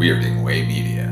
We're being Way Media.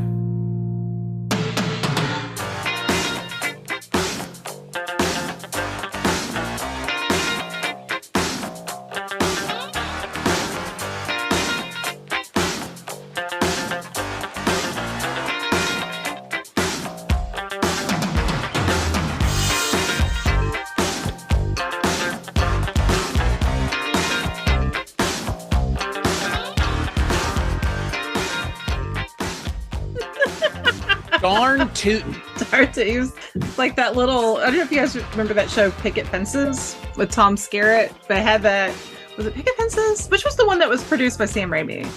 Darn tootin'. Dante was like that little, I don't know if you guys remember that show Picket Fences with Tom Skerritt, but it had that, was it Picket Fences? Which was the one that was produced by Sam Raimi?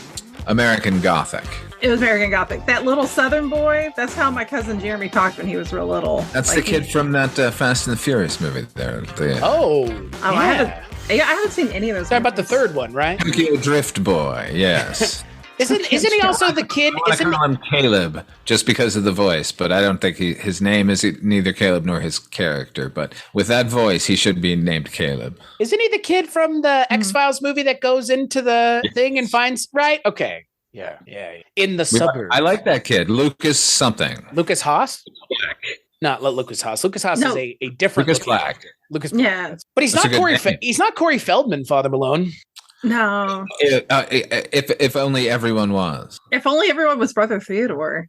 American Gothic. It was American Gothic. That little Southern boy, that's how my cousin Jeremy talked when he was real little. That's like the kid from that Fast and the Furious movie there. Yeah. I haven't seen any of those. Talking about the third one, right? Tokyo Drift Boy, yes. Isn't he also the kid? I call him Caleb just because of the voice, but I don't think his name is neither Caleb nor his character. But with that voice, he should be named Caleb. Isn't he the kid from the X-Files movie that goes into the thing and finds, right? Okay. Yeah. In the suburbs. I like that kid. Lucas something. Lucas Haas? Black. Not Lucas Haas. Lucas Haas is a different Lucas Black. Lucas Black. Yeah. But he's not Cory he's not Cory Feldman, Father Malone. No. If only everyone was. If only everyone was Brother Theodore.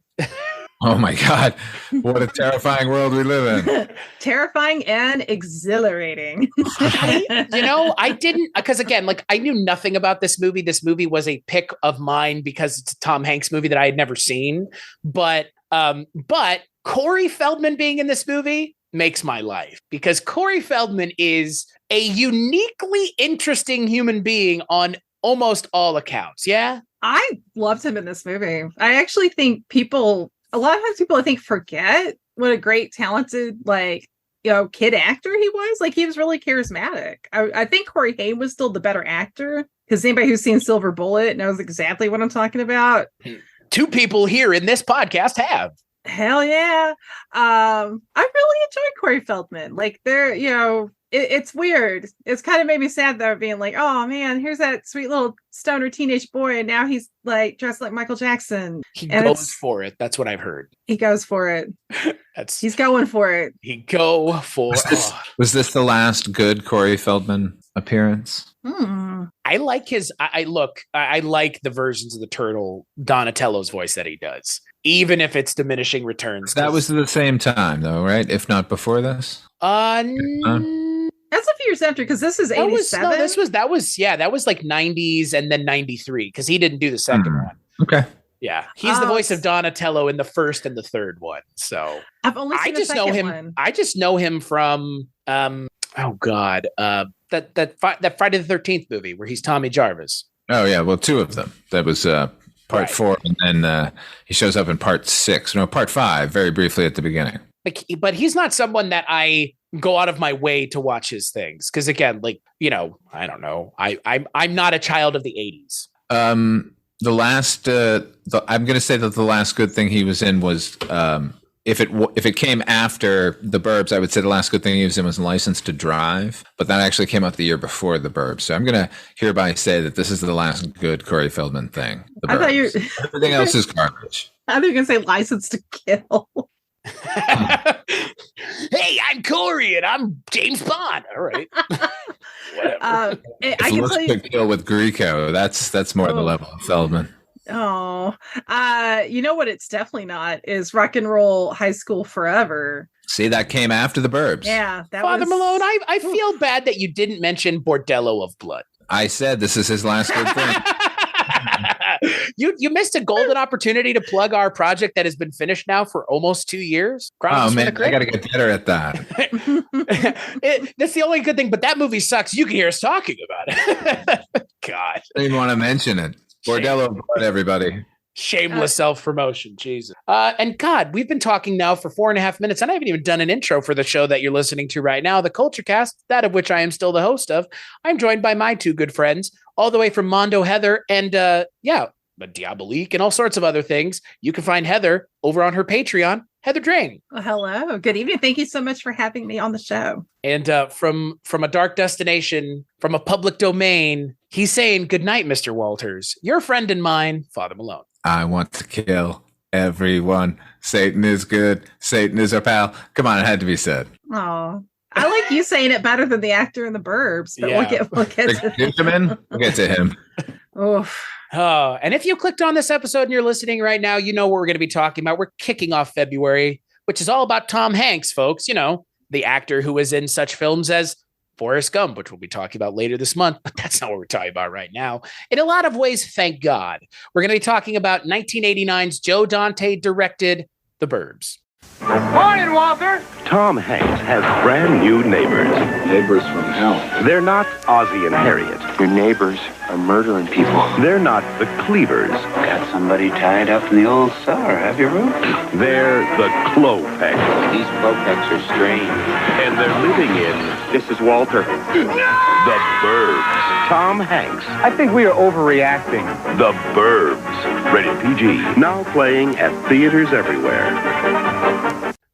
Oh my God. What a terrifying world we live in. Terrifying and exhilarating. I didn't, because again, like I knew nothing about this movie. This movie was a pick of mine because it's a Tom Hanks movie that I had never seen. But Cory Feldman being in this movie makes my life, because Cory Feldman is a uniquely interesting human being on almost all accounts. Yeah. I loved him in this movie. I actually think a lot of times people I think forget what a great, talented, kid actor he was. Like, he was really charismatic. I think Corey Haim was still the better actor, because anybody who's seen Silver Bullet knows exactly what I'm talking about. Two people here in this podcast have. Hell yeah. I really enjoyed Cory Feldman. Like, it's weird. It's kind of made me sad though, being like, oh man, here's that sweet little stoner teenage boy, and now he's like dressed like Michael Jackson. He goes for it. That's what I've heard. He goes for it. He's going for it. Was this the last good Cory Feldman appearance? I like I like the versions of the Turtle Donatello's voice that he does, even if it's diminishing returns. That was at the same time though, right? If not before this? That's a few years after, because this is 87. That was like 90s and then 93, because he didn't do the second one. Okay. Yeah, he's the voice of Donatello in the first and the third one. So I've only seen the second one. I just know him from that Friday the 13th movie where he's Tommy Jarvis. Oh yeah, well, two of them. That was part 4, and then he shows up in part 5 very briefly at the beginning. But he's not someone that I go out of my way to watch his things, because again, I don't know. I'm not a child of the 80s. I'm going to say that the last good thing he was in was if it came after The Burbs, I would say the last good thing he was in was License to Drive, but that actually came out the year before The Burbs. So I'm going to hereby say that this is the last good Cory Feldman thing. Everything else is garbage. I thought you were going to say License to Kill. Hey, I'm Corey and I'm James Bond. All right. I can tell you, kill with Grieco. That's more the level of Feldman. Oh, you know what? It's definitely not is Rock and Roll High School Forever. See, that came after The Burbs. Yeah, Father Malone. I feel bad that you didn't mention Bordello of Blood. I said this is his last good thing. You missed a golden opportunity to plug our project that has been finished now for almost 2 years. Oh man, I got to get better at that. That's the only good thing, but that movie sucks. You can hear us talking about it. God, I didn't even want to mention it. Bordello of Blood, everybody. Shameless self-promotion, Jesus. And God, we've been talking now for 4.5 minutes, and I haven't even done an intro for the show that you're listening to right now, the Culture Cast, that of which I am still the host of. I'm joined by my two good friends, all the way from Mondo, Heather, and Diabolique and all sorts of other things. You can find Heather over on her Patreon, Heather Drain. Well, hello. Good evening. Thank you so much for having me on the show. And from a dark destination, from a public domain, he's saying, good night, Mr. Walters. Your friend and mine, Father Malone. I want to kill everyone. Satan is good. Satan is our pal. Come on, it had to be said. Oh, I like you saying it better than the actor in the Burbs, but Yeah. we'll get to Ducommun? We'll get to him. Oof. Oh, and if you clicked on this episode and you're listening right now, you know what we're going to be talking about. We're kicking off February, which is all about Tom Hanks, folks. You know, the actor who was in such films as Forrest Gump, which we'll be talking about later this month, but that's not what we're talking about right now. In a lot of ways, thank God. We're going to be talking about 1989's Joe Dante directed The Burbs. Morning, Walter. Tom Hanks has brand new neighbors. Neighbors from hell. They're not Ozzie and Harriet. Your neighbors are murdering people. They're not the Cleavers. Got somebody tied up in the old cellar, have you, Ruth? They're the Klopeks. These Klopeks are strange. And they're living in... This is Walter. The Burbs. Tom Hanks. I think we are overreacting. The Burbs. Rated PG. Now playing at theaters everywhere.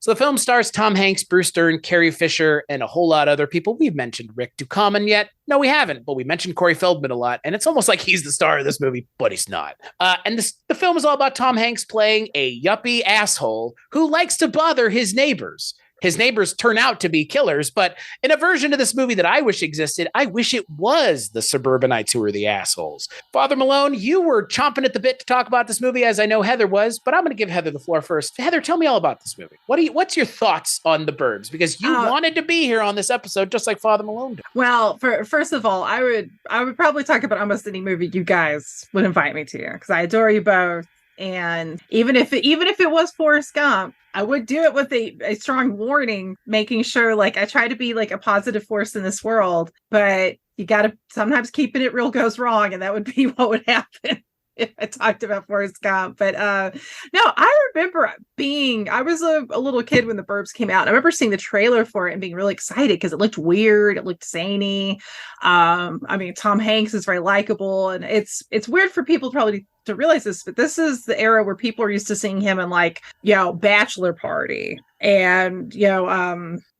So the film stars Tom Hanks, Bruce Dern, Carrie Fisher, and a whole lot of other people. We've mentioned Rick Ducommun yet. No, we haven't, but we mentioned Cory Feldman a lot, and it's almost like he's the star of this movie, but he's not. And the film is all about Tom Hanks playing a yuppie asshole who likes to bother his neighbors. His neighbors turn out to be killers, but in a version of this movie that I wish existed, I wish it was the suburbanites who were the assholes. Father Malone, you were chomping at the bit to talk about this movie, as I know Heather was, but I'm going to give Heather the floor first. Heather, tell me all about this movie. What's your thoughts on The Burbs? Because you wanted to be here on this episode, just like Father Malone did. Well, first of all, I would probably talk about almost any movie you guys would invite me to, because I adore you both. And even if it was Forrest Gump, I would do it with a strong warning, making sure like I try to be like a positive force in this world, but you got to sometimes keeping it real goes wrong. And that would be what would happen if I talked about Forrest Gump. But no, I remember I was a little kid when The Burbs came out. I remember seeing the trailer for it and being really excited because it looked weird. It looked zany. I mean, Tom Hanks is very likable, and it's weird for people probably to realize this, but this is the era where people are used to seeing him in like, Bachelor Party and,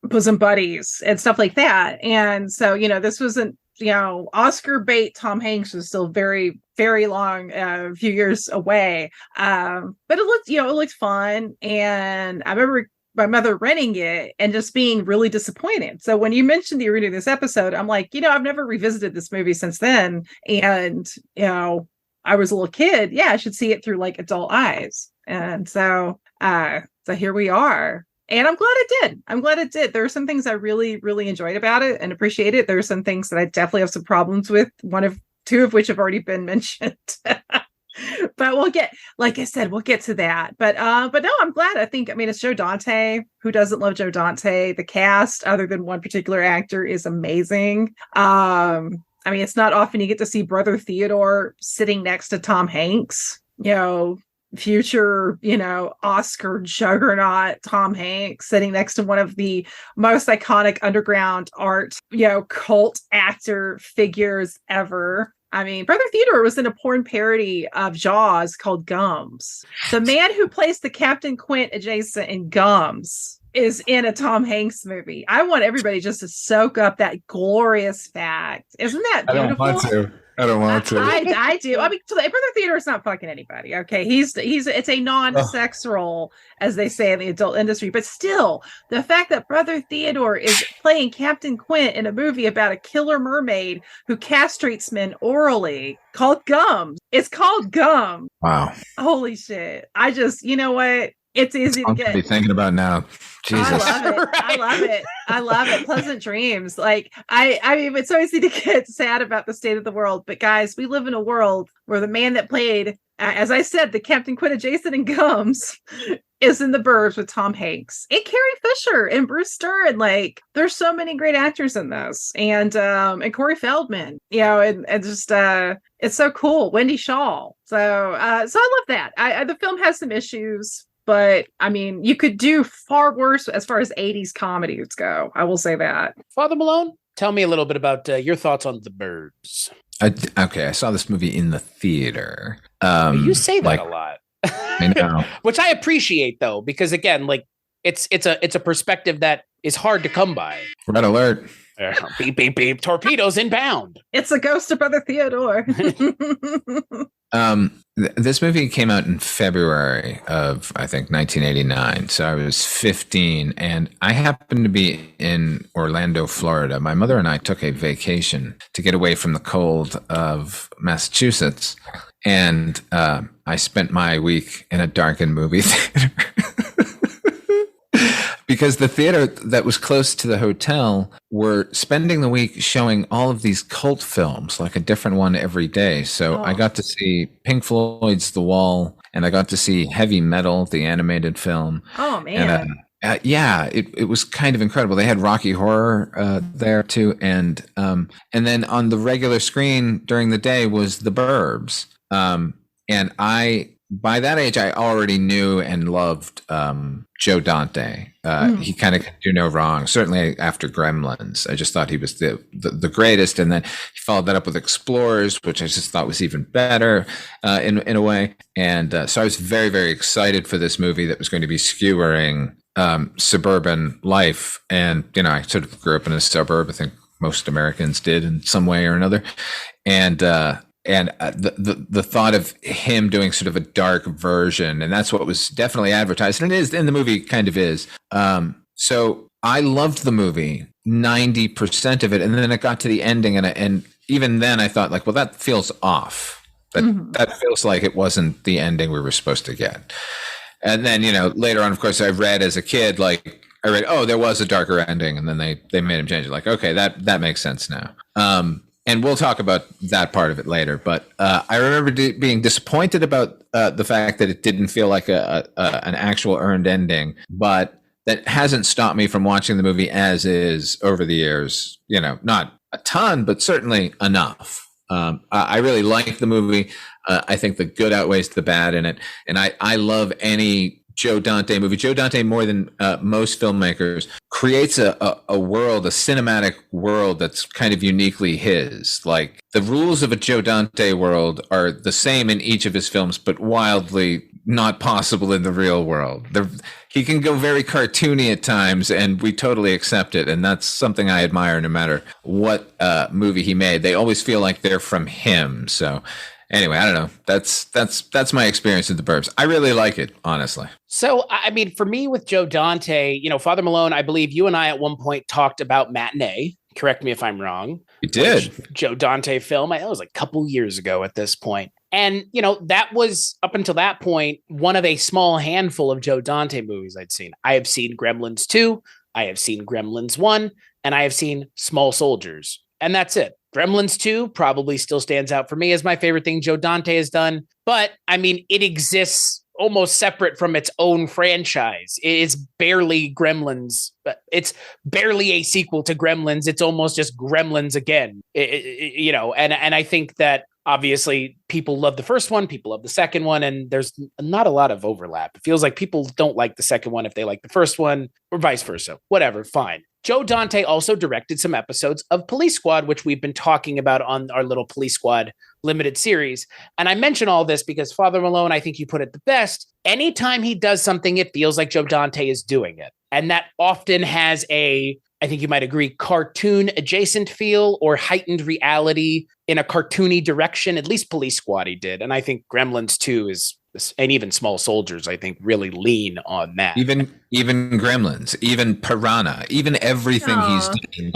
Bosom Buddies and stuff like that. And so, this wasn't, Oscar bait Tom Hanks was still very, very long, a few years away. But it looked fun. And I remember my mother renting it and just being really disappointed. So when you mentioned that you were doing this episode, I'm like, I've never revisited this movie since then. And, I was a little kid. Yeah, I should see it through like adult eyes. And so here we are. And I'm glad it did. There are some things I really, really enjoyed about it and appreciate it. There are some things that I definitely have some problems with. Two of which have already been mentioned. But we'll get to that. But no, I'm glad. It's Joe Dante. Who doesn't love Joe Dante? The cast, other than one particular actor, is amazing. It's not often you get to see Brother Theodore sitting next to Tom Hanks, future, Oscar juggernaut Tom Hanks sitting next to one of the most iconic underground art, cult actor figures ever. Brother Theodore was in a porn parody of Jaws called Gums. The man who plays the Captain Quint adjacent in Gums is in a Tom Hanks movie. I want everybody just to soak up that glorious fact. Isn't that beautiful? I don't want to. I do. Brother Theodore is not fucking anybody. Okay, it's a non-sex role, as they say in the adult industry. But still, the fact that Brother Theodore is playing Captain Quint in a movie about a killer mermaid who castrates men orally, called Gums. It's called Gum. Wow. Holy shit! You know what? It's easy to get. Be thinking about now. Jesus. I love it. I love it. I love it. Pleasant dreams. Like it's so easy to get sad about the state of the world, but guys, we live in a world where the man that played, as I said, the Captain Quint adjacent in Gums is in The Burbs with Tom Hanks and Carrie Fisher and Bruce Dern. Like, there's so many great actors in this, and Cory Feldman, and just it's so cool. Wendy Shaw. So I love that. The film has some issues. But you could do far worse as far as 80s comedies go. I will say that. Father Malone, tell me a little bit about your thoughts on The Burbs. I saw this movie in the theater. You say that a lot. I know. Which I appreciate, though, because again, like it's a perspective that is hard to come by. Red alert. Beep, beep, beep. Torpedoes inbound. It's a ghost of Brother Theodore. This movie came out in February of, I think, 1989. So I was 15, and I happened to be in Orlando, Florida. My mother and I took a vacation to get away from the cold of Massachusetts, and I spent my week in a darkened movie theater. Because the theater that was close to the hotel were spending the week showing all of these cult films, like a different one every day. So I got to see Pink Floyd's The Wall, and I got to see Heavy Metal, the animated film. Oh, man. And, it was kind of incredible. They had Rocky Horror there too, and then on the regular screen during the day was The Burbs. And by that age, I already knew and loved Joe Dante. He kind of could do no wrong. Certainly after Gremlins, I just thought he was the greatest. And then he followed that up with Explorers, which I just thought was even better in a way. And so I was very, very excited for this movie that was going to be skewering suburban life. And, I sort of grew up in a suburb. I think most Americans did in some way or another. And the thought of him doing sort of a dark version, and that's what was definitely advertised, and it is in the movie, kind of is. So I loved the movie, 90% of it, and then it got to the ending, and even then I thought, like, well, that feels off. That feels like it wasn't the ending we were supposed to get. And then later on, of course, I read as a kid, oh, there was a darker ending, and then they made him change it. Like, okay, that makes sense now. And we'll talk about that part of it later. But I remember being disappointed about the fact that it didn't feel like an actual earned ending. But that hasn't stopped me from watching the movie as is over the years. Not a ton, but certainly enough. I really like the movie. I think the good outweighs the bad in it. And I love any Joe Dante movie. Joe Dante, more than most filmmakers, creates a world, a cinematic world that's kind of uniquely his. Like, the rules of a Joe Dante world are the same in each of his films, but wildly not possible in the real world. He can go very cartoony at times, and we totally accept it. And that's something I admire no matter what movie he made. They always feel like they're from him. So anyway, I don't know. That's my experience with The Burbs. I really like it, honestly. So, I mean, for me with Joe Dante, Father Malone, I believe you and I at one point talked about Matinee. Correct me if I'm wrong. We did. Joe Dante film. It was a couple years ago at this point. And, that was, up until that point, one of a small handful of Joe Dante movies I'd seen. I have seen Gremlins 2, I have seen Gremlins 1, and I have seen Small Soldiers. And that's it. Gremlins 2 probably still stands out for me as my favorite thing Joe Dante has done. But, I mean, it exists almost separate from its own franchise. It's barely Gremlins. It's barely a sequel to Gremlins. It's almost just Gremlins again. And I think that obviously people love the first one, people love the second one, and there's not a lot of overlap. It feels like people don't like the second one if they like the first one, or vice versa. Whatever, fine. Joe Dante also directed some episodes of Police Squad, which we've been talking about on our little Police Squad limited series. And I mention all this because Father Malone, I think you put it the best. Anytime he does something, it feels like Joe Dante is doing it. And that often has I think you might agree, cartoon adjacent feel or heightened reality in a cartoony direction. At least Police Squad he did. And I think Gremlins 2 and even Small Soldiers, I think, really lean on that. Even Gremlins, even Piranha, even everything he's doing,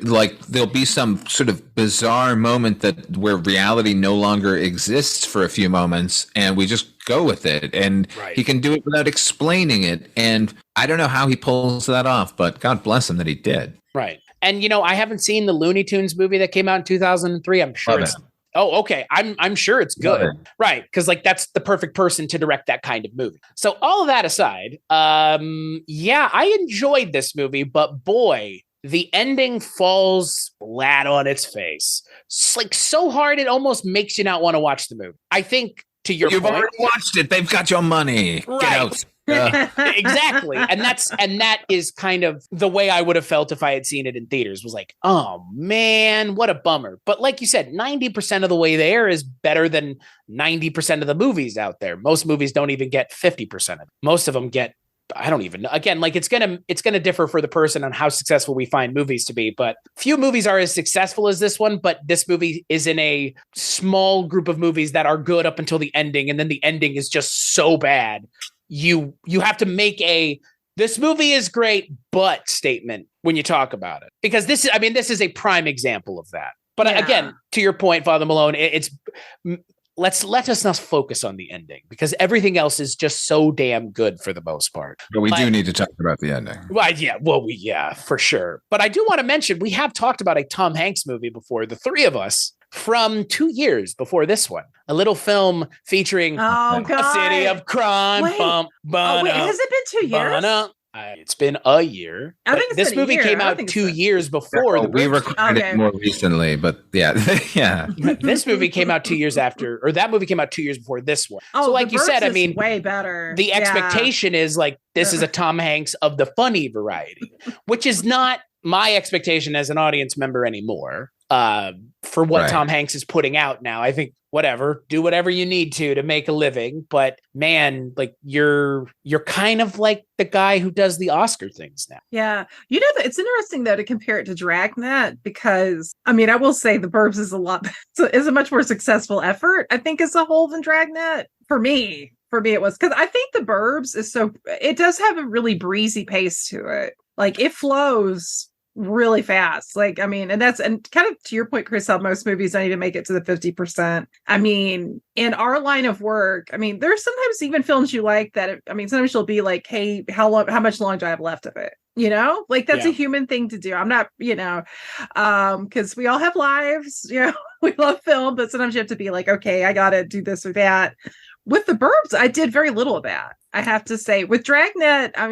like there'll be some sort of bizarre moment where reality no longer exists for a few moments, and we just go with it. And he can do it without explaining it. And I don't know how he pulls that off, but God bless him that he did. Right. And I haven't seen the Looney Tunes movie that came out in 2003. I'm sure it's. Oh, okay. I'm sure it's good. Right. Because that's the perfect person to direct that kind of movie. So all of that aside, I enjoyed this movie, but boy, the ending falls flat on its face. It's so hard, it almost makes you not want to watch the movie. I think to your You've point, already watched it. They've got your money. Right. Get out. Exactly. And that is kind of the way I would have felt if I had seen it in theaters, was like, oh man, what a bummer. But like you said, 90% of the way there is better than 90% of the movies out there. Most movies don't even get 50% of it. Most of them get I don't even know. Again, like it's gonna differ for the person on how successful we find movies to be. But few movies are as successful as this one. But this movie is in a small group of movies that are good up until the ending, and then the ending is just so bad. You have to make this movie is great, but statement when you talk about it, because this is a prime example of that. But again, to your point, Father Malone, let us not focus on the ending, because everything else is just so damn good for the most part. But we do need to talk about the ending. Well, for sure. But I do want to mention, we have talked about a Tom Hanks movie before, the three of us, from 2 years before this one. A little film featuring a city of crime. Wait, has it been 2 years? It's been a year. I think this movie came out 2 years before. We recorded it more recently, but yeah. This movie came out 2 years after, or that movie came out 2 years before this one. Oh, so like you said, way better. The expectation is like, this is a Tom Hanks of the funny variety, which is not my expectation as an audience member anymore. For what Tom Hanks is putting out now. I think do whatever you need to make a living, but man, like you're kind of like the guy who does the Oscar things now. Yeah. It's interesting though to compare it to Dragnet, because I will say The Burbs is is a much more successful effort, I think, as a whole than Dragnet. For me it was, because I think The Burbs it does have a really breezy pace to it. Like it flows really fast. And kind of to your point, Chris, how most movies don't even make it to the 50%. In our line of work, there's sometimes even films you like that, sometimes you'll be like, hey, how much longer do I have left of it? That's a human thing to do. I'm not, because we all have lives, we love film, but sometimes you have to be like, okay, I got to do this or that. With The Burbs, I did very little of that, I have to say. With Dragnet, I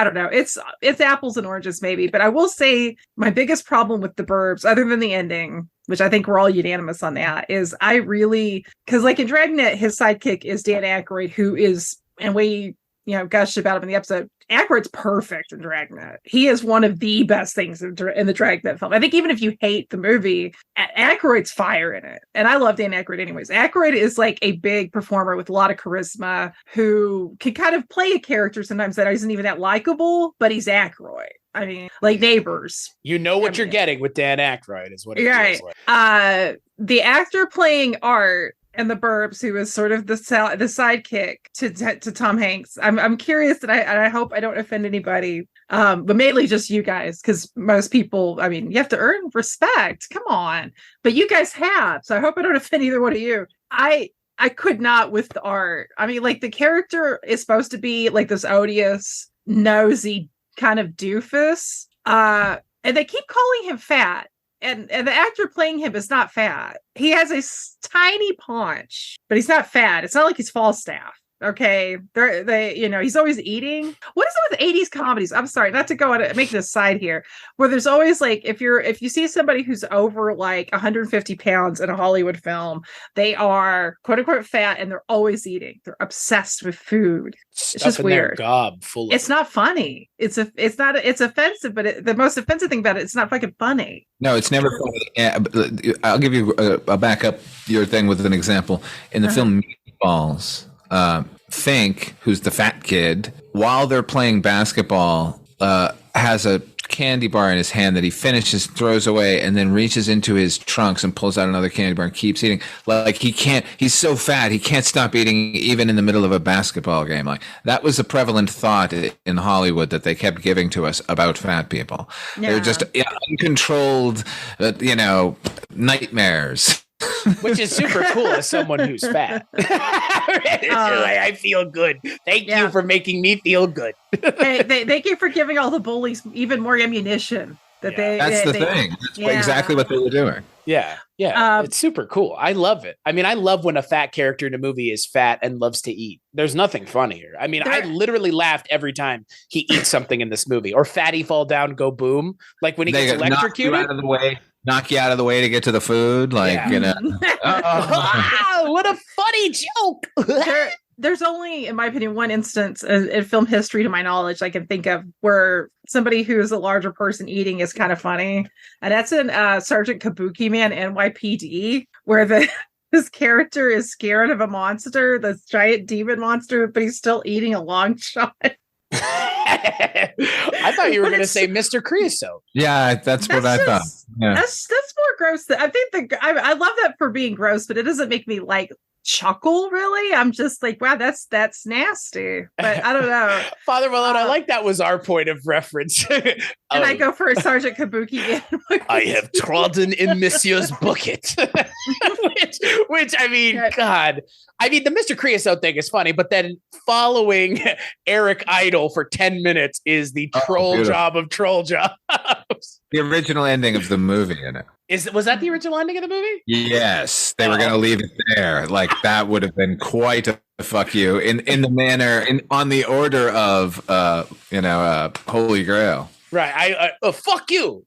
don't know. It's apples and oranges, maybe. But I will say my biggest problem with The Burbs, other than the ending, which I think we're all unanimous on that, is because like in Dragnet, his sidekick is Dan Aykroyd, who is, and we gushed about him in the episode. Aykroyd's perfect in Dragnet. He is one of the best things in the Dragnet film. I think even if you hate the movie, Aykroyd's fire in it. And I love Dan Aykroyd anyways. Aykroyd is like a big performer with a lot of charisma, who can kind of play a character sometimes that isn't even that likable, but he's Aykroyd. Like Neighbors. What you're getting with Dan Aykroyd is what it feels like. The actor playing Art and The Burbs, who is sort of the sidekick to Tom Hanks. I'm curious, and I hope I don't offend anybody, but mainly just you guys, because most people, you have to earn respect. Come on, but you guys have, so I hope I don't offend either one of you. I could not with the Art. Like the character is supposed to be like this odious, nosy kind of doofus, and they keep calling him fat. And the actor playing him is not fat. He has a tiny paunch, but he's not fat. It's not like he's Falstaff. Okay, he's always eating. What is it with 80s comedies? I'm sorry, not to go on make this side here, where there's always like, if you see somebody who's over like 150 pounds in a Hollywood film, they are quote unquote fat, and they're always eating. They're obsessed with food. It's just weird. It's not funny. It's offensive, but the most offensive thing about it, it's not fucking funny. No, it's never funny. Yeah, I'll give you a back up your thing with an example. In the film Meatballs, Fink, who's the fat kid, while they're playing basketball, has a candy bar in his hand that he finishes, throws away, and then reaches into his trunks and pulls out another candy bar and keeps eating. Like he's so fat, he can't stop eating even in the middle of a basketball game. Like that was a prevalent thought in Hollywood that they kept giving to us about fat people. Yeah. They're just uncontrolled, nightmares. Which is super cool as someone who's fat. I feel good. Thank you for making me feel good. Thank you for giving all the bullies even more ammunition. That's the thing. That's exactly what they were doing. Yeah. It's super cool. I love it. I love when a fat character in a movie is fat and loves to eat. There's nothing funnier. I literally laughed every time he eats something in this movie. Or fatty fall down, go boom. Like when he gets electrocuted. Knock you out of the way to get to the food. What a funny joke. There's only, in my opinion, one instance in film history, to my knowledge, I can think of where somebody who is a larger person eating is kind of funny. And that's in Sergeant Kabuki Man, NYPD, where this character is scared of a monster, this giant demon monster, but he's still eating a long shot. I thought you were going to say Mr. Creosote. Yeah, that's what I thought. Yeah. That's more gross. I think I love that for being gross, but it doesn't make me like chuckle really. I'm just like, wow, that's nasty. But I don't know. Father Malone, I like that was our point of reference. And I go for a Sergeant Kabuki. I have trodden in Monsieur's bucket. which I mean, God. I mean, the Mr. Creosote thing is funny, but then following Eric Idle for 10 minutes is the troll job of troll jobs. The original ending of the movie in it. Was that the original ending of the movie? Yes, they were going to leave it there. Like that would have been quite a fuck you in the manner on the order of Holy Grail. Right. Fuck you.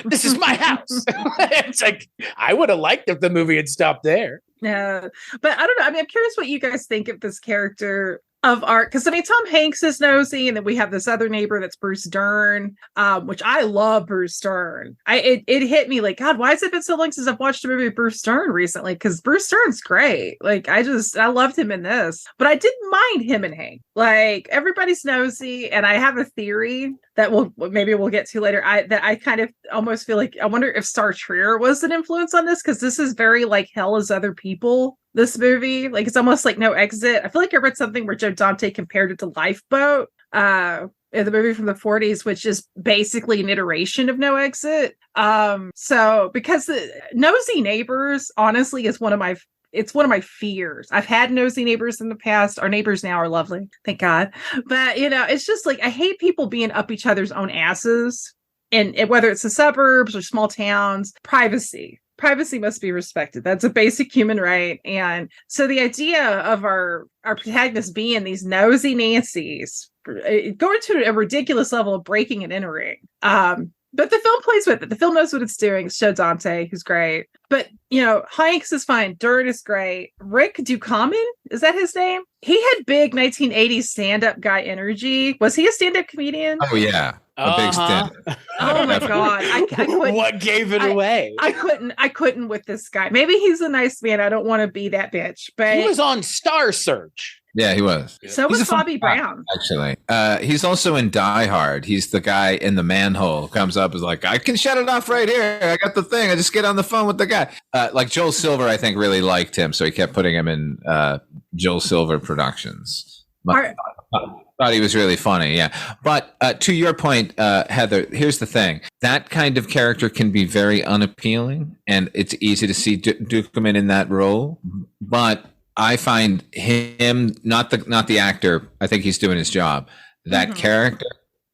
This is my house. It's like I would have liked if the movie had stopped there. Yeah, but I don't know. I mean, I'm curious what you guys think of this character of Art, because I mean, Tom Hanks is nosy, and then we have this other neighbor that's Bruce Dern, which I love Bruce Dern. It hit me like, God, why has it been so long since I've watched a movie with Bruce Dern recently? Because Bruce Dern's great. Like, I loved him in this, but I didn't mind him and Hank. Like, everybody's nosy, and I have a theory that we'll get to later. I kind of almost feel like I wonder if Star Trier was an influence on this, because this is very like Hell is Other People. This movie, like, it's almost like No Exit. I feel like I read something where Joe Dante compared it to Lifeboat, in the movie from the 40s, which is basically an iteration of No Exit. So because the nosy neighbors, honestly, is one of my fears. I've had nosy neighbors in the past. Our neighbors now are lovely, thank God. But it's just like I hate people being up each other's own asses, and whether it's the suburbs or small towns. Privacy must be respected. That's a basic human right. And so the idea of our protagonists being these nosy Nancy's, going to a ridiculous level of breaking and entering. But the film plays with it. The film knows what it's doing. It's Joe Dante, who's great. But, Hanks is fine. Dern is great. Rick Ducommun, is that his name? He had big 1980s stand-up guy energy. Was he a stand-up comedian? Oh, yeah. A big stand-up. Oh, my God. I couldn't. What gave it away? I couldn't with this guy. Maybe he's a nice man. I don't want to be that bitch. But he was on Star Search. Yeah, he was. So was Bobby Brown. Actually, he's also in Die Hard. He's the guy in the manhole. Comes up is like, I can shut it off right here. I got the thing. I just get on the phone with the guy. Like Joel Silver, I think, really liked him, so he kept putting him in Joel Silver productions. Thought he was really funny, yeah. But to your point, Heather, here's the thing. That kind of character can be very unappealing, and it's easy to see Ducommun in that role. But I find him, not the actor, I think he's doing his job. That character,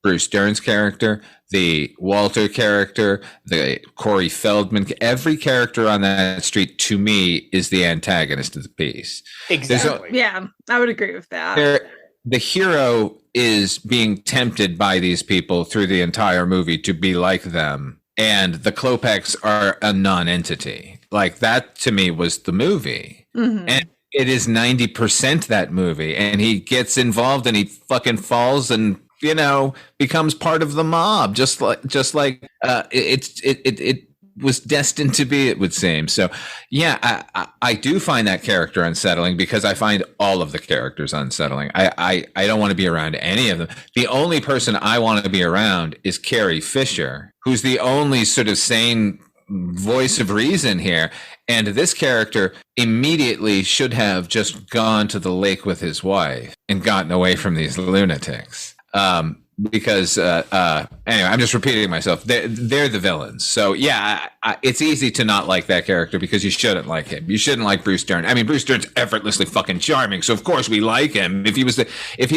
Bruce Dern's character, the Walter character, the Cory Feldman, every character on that street, to me, is the antagonist of the piece. Exactly. Yeah, I would agree with that. The hero is being tempted by these people through the entire movie to be like them. And the Klopeks are a non-entity. Like, that to me was the movie. And it is 90% that movie. And he gets involved and he fucking falls and, becomes part of the mob. Just like it was destined to be, it would seem. So, yeah, I do find that character unsettling, because I find all of the characters unsettling. I don't want to be around any of them. The only person I want to be around is Carrie Fisher, who's the only sort of sane voice of reason here. And this character immediately should have just gone to the lake with his wife and gotten away from these lunatics. Because anyway, I'm just repeating myself. They're the villains. So yeah, it's easy to not like that character, because you shouldn't like him. You shouldn't like Bruce Dern. I mean, Bruce Dern's effortlessly fucking charming, so of course we like him. If he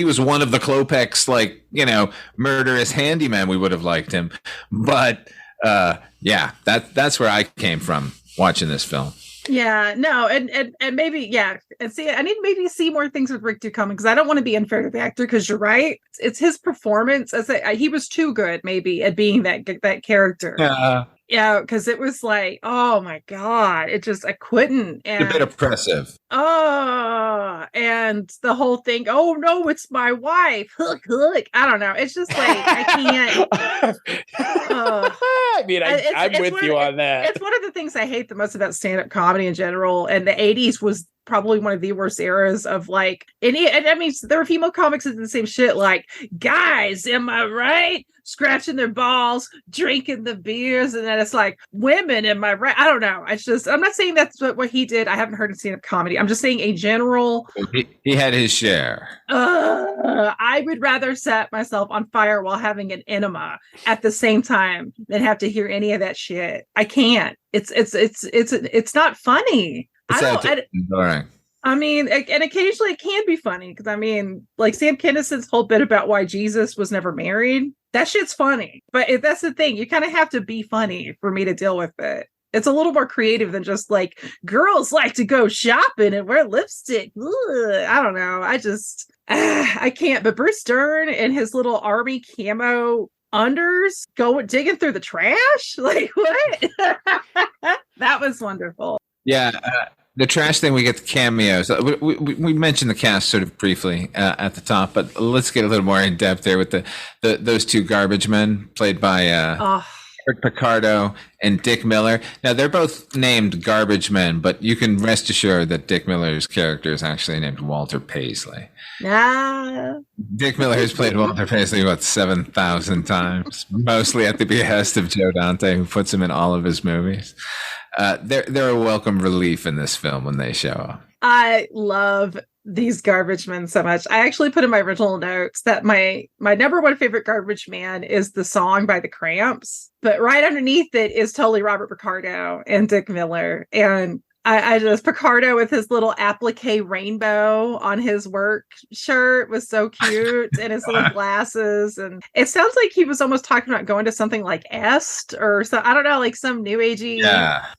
was one of the Klopeks, like, murderous handyman, we would have liked him. But yeah, that's where I came from watching this film. Yeah, no, and maybe, yeah, and see, I need to maybe see more things with Rick Ducommun, because I don't want to be unfair to the actor, because you're right, it's his performance. He was too good, maybe, at being that character. Yeah, because it was like, oh my God, I couldn't. And, a bit oppressive. Oh, and the whole thing, oh no, it's my wife. Hook. I don't know. It's just like, I can't. I mean, I'm with you on that. It's one of the things I hate the most about stand-up comedy in general. And the 80s was probably one of the worst eras of like any. And I mean, there were female comics that did the same shit. Like, guys, am I right? Scratching their balls, drinking the beers, and then it's like, women, am I right? I don't know. It's just, I'm not saying that's what he did. I haven't heard of stand-up comedy. I'm just saying a general. He had his share. I would rather set myself on fire while having an enema at the same time than have to hear any of that shit. I can't. It's not funny. I mean, and occasionally it can be funny because I mean, like Sam Kinnison's whole bit about why Jesus was never married. That shit's funny, but that's the thing. You kind of have to be funny for me to deal with it. It's a little more creative than just like girls like to go shopping and wear lipstick. Ugh, I don't know. I can't. But Bruce Dern and his little army camo unders digging through the trash. Like what? That was wonderful. Yeah. The trash thing, we get the cameos. We mentioned the cast sort of briefly at the top, but let's get a little more in depth there with those two garbage men played by Rick Picardo and Dick Miller. Now, they're both named garbage men, but you can rest assured that Dick Miller's character is actually named Walter Paisley. Dick Miller has played Walter Paisley about 7,000 times, mostly at the behest of Joe Dante, who puts him in all of his movies. They're a welcome relief in this film when they show up. I love these garbage men so much. I actually put in my original notes that my number one favorite garbage man is the song by the Cramps, but right underneath it is totally Robert Picardo and Dick Miller. And I just, Picardo with his little applique rainbow on his work shirt was so cute, and his little glasses. And it sounds like he was almost talking about going to something like Est or so, I don't know, like some new agey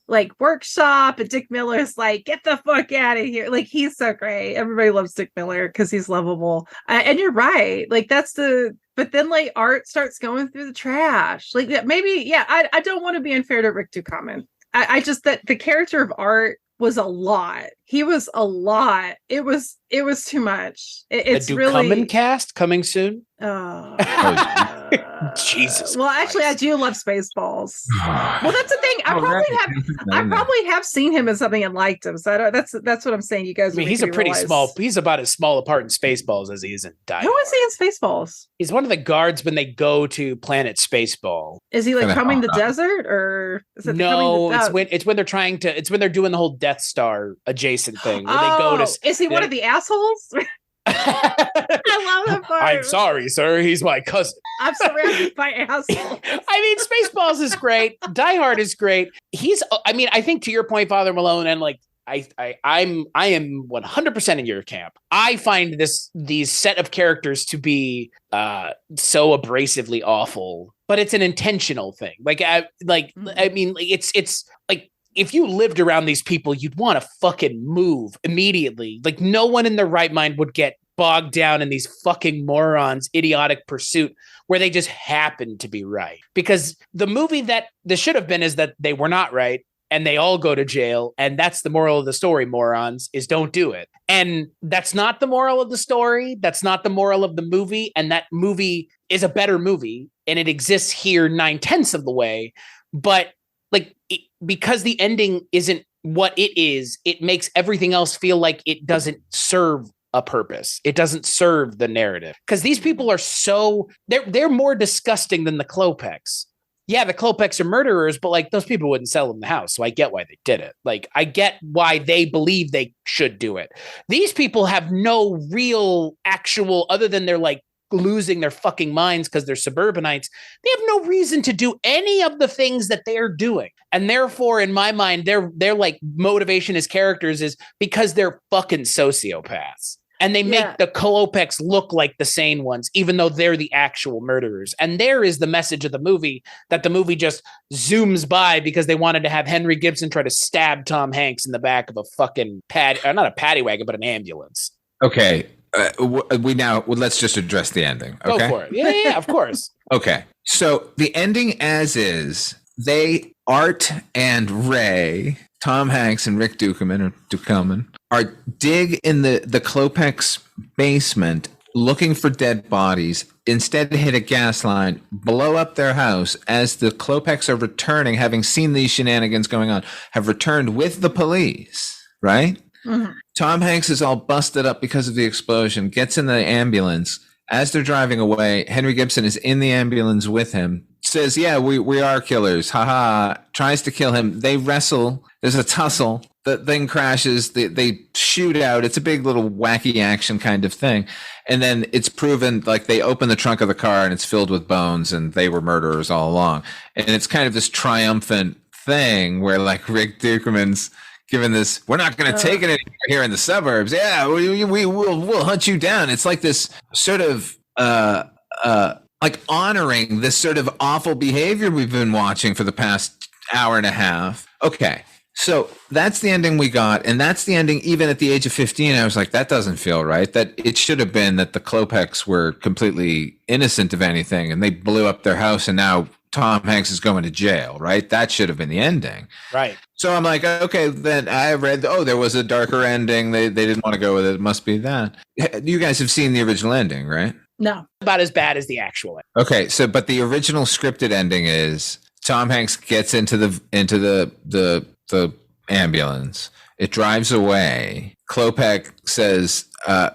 like workshop. And Dick Miller's like, get the fuck out of here. Like, he's so great. Everybody loves Dick Miller because he's lovable. And you're right. Like, but then like Art starts going through the trash. Like maybe, I don't want to be unfair to Rick Ducommun. I just, that the character of Art was a lot. He was a lot. It was too much. It's the really Ducommun cast coming soon. Jesus. Well, actually, I do love Spaceballs. Well, that's the thing. I probably have seen him in something and liked him. So that's what I'm saying. You guys. I mean, he's a pretty small. He's about as small a part in Spaceballs as he is in Die. Who is he in Spaceballs? He's one of the guards when they go to Planet Spaceball. Is he like combing the desert, or is it no? It's when they're trying to. It's when they're doing the whole Death Star adjacent thing. Where they go to. Is he one of the assholes? I love that part. I'm sorry, sir. He's my cousin. I'm surrounded by assholes. I mean, Spaceballs is great. Die Hard is great. I think to your point, Father Malone, and like I am 100% in your camp. I find these set of characters to be so abrasively awful, but it's an intentional thing. It's like, if you lived around these people, you'd want to fucking move immediately. Like, no one in their right mind would get bogged down in these fucking morons' idiotic pursuit where they just happen to be right. Because the movie that this should have been is that they were not right and they all go to jail. And that's the moral of the story, morons, is don't do it. And that's not the moral of the story. That's not the moral of the movie. And that movie is a better movie. And it exists here 9/10 of the way. But because the ending isn't what it is, it makes everything else feel like it doesn't serve a purpose. It doesn't serve the narrative. Because these people are they're more disgusting than the Klopeks. Yeah, the Klopeks are murderers, but like those people wouldn't sell them the house. So I get why they did it. Like, I get why they believe they should do it. These people have no real actual, other than they're like losing their fucking minds because they're suburbanites. They have no reason to do any of the things that they're doing. And therefore, in my mind, their like motivation as characters is because they're fucking sociopaths. And they make the Klopeks look like the sane ones, even though they're the actual murderers. And there is the message of the movie, that the movie just zooms by because they wanted to have Henry Gibson try to stab Tom Hanks in the back of a fucking not a paddy wagon, but an ambulance. Okay. Let's just address the ending. Okay? Go for it. Yeah, of course. Okay. So the ending as is, Art and Ray, Tom Hanks and Rick Ducommun, are dig in the Klopeks basement looking for dead bodies. Instead, hit a gas line, blow up their house as the Klopeks are returning, having seen these shenanigans going on, have returned with the police, right? Mm-hmm. Tom Hanks is all busted up because of the explosion, gets in the ambulance. As they're driving away, Henry Gibson is in the ambulance with him, says, yeah, we are killers. Haha. Tries to kill him. They wrestle. There's a tussle. The thing crashes. They shoot out. It's a big little wacky action kind of thing. And then it's proven, like, they open the trunk of the car and it's filled with bones and they were murderers all along. And it's kind of this triumphant thing where, like, Rick Ducommun's given this, we're not going to take it anymore here in the suburbs. Yeah, we'll hunt you down. It's like this sort of like honoring this sort of awful behavior we've been watching for the past hour and a half. Okay, so that's the ending we got, and that's the ending. Even at the age of 15, I was like, that doesn't feel right. That it should have been that the Klopeks were completely innocent of anything, and they blew up their house, and now Tom Hanks is going to jail, right? That should have been the ending. Right. So I'm like, okay, then I read, there was a darker ending. They didn't want to go with it. It must be that. You guys have seen the original ending, right? No. About as bad as the actual ending. Okay, so but the original scripted ending is Tom Hanks gets into the ambulance. It drives away. Klopek says,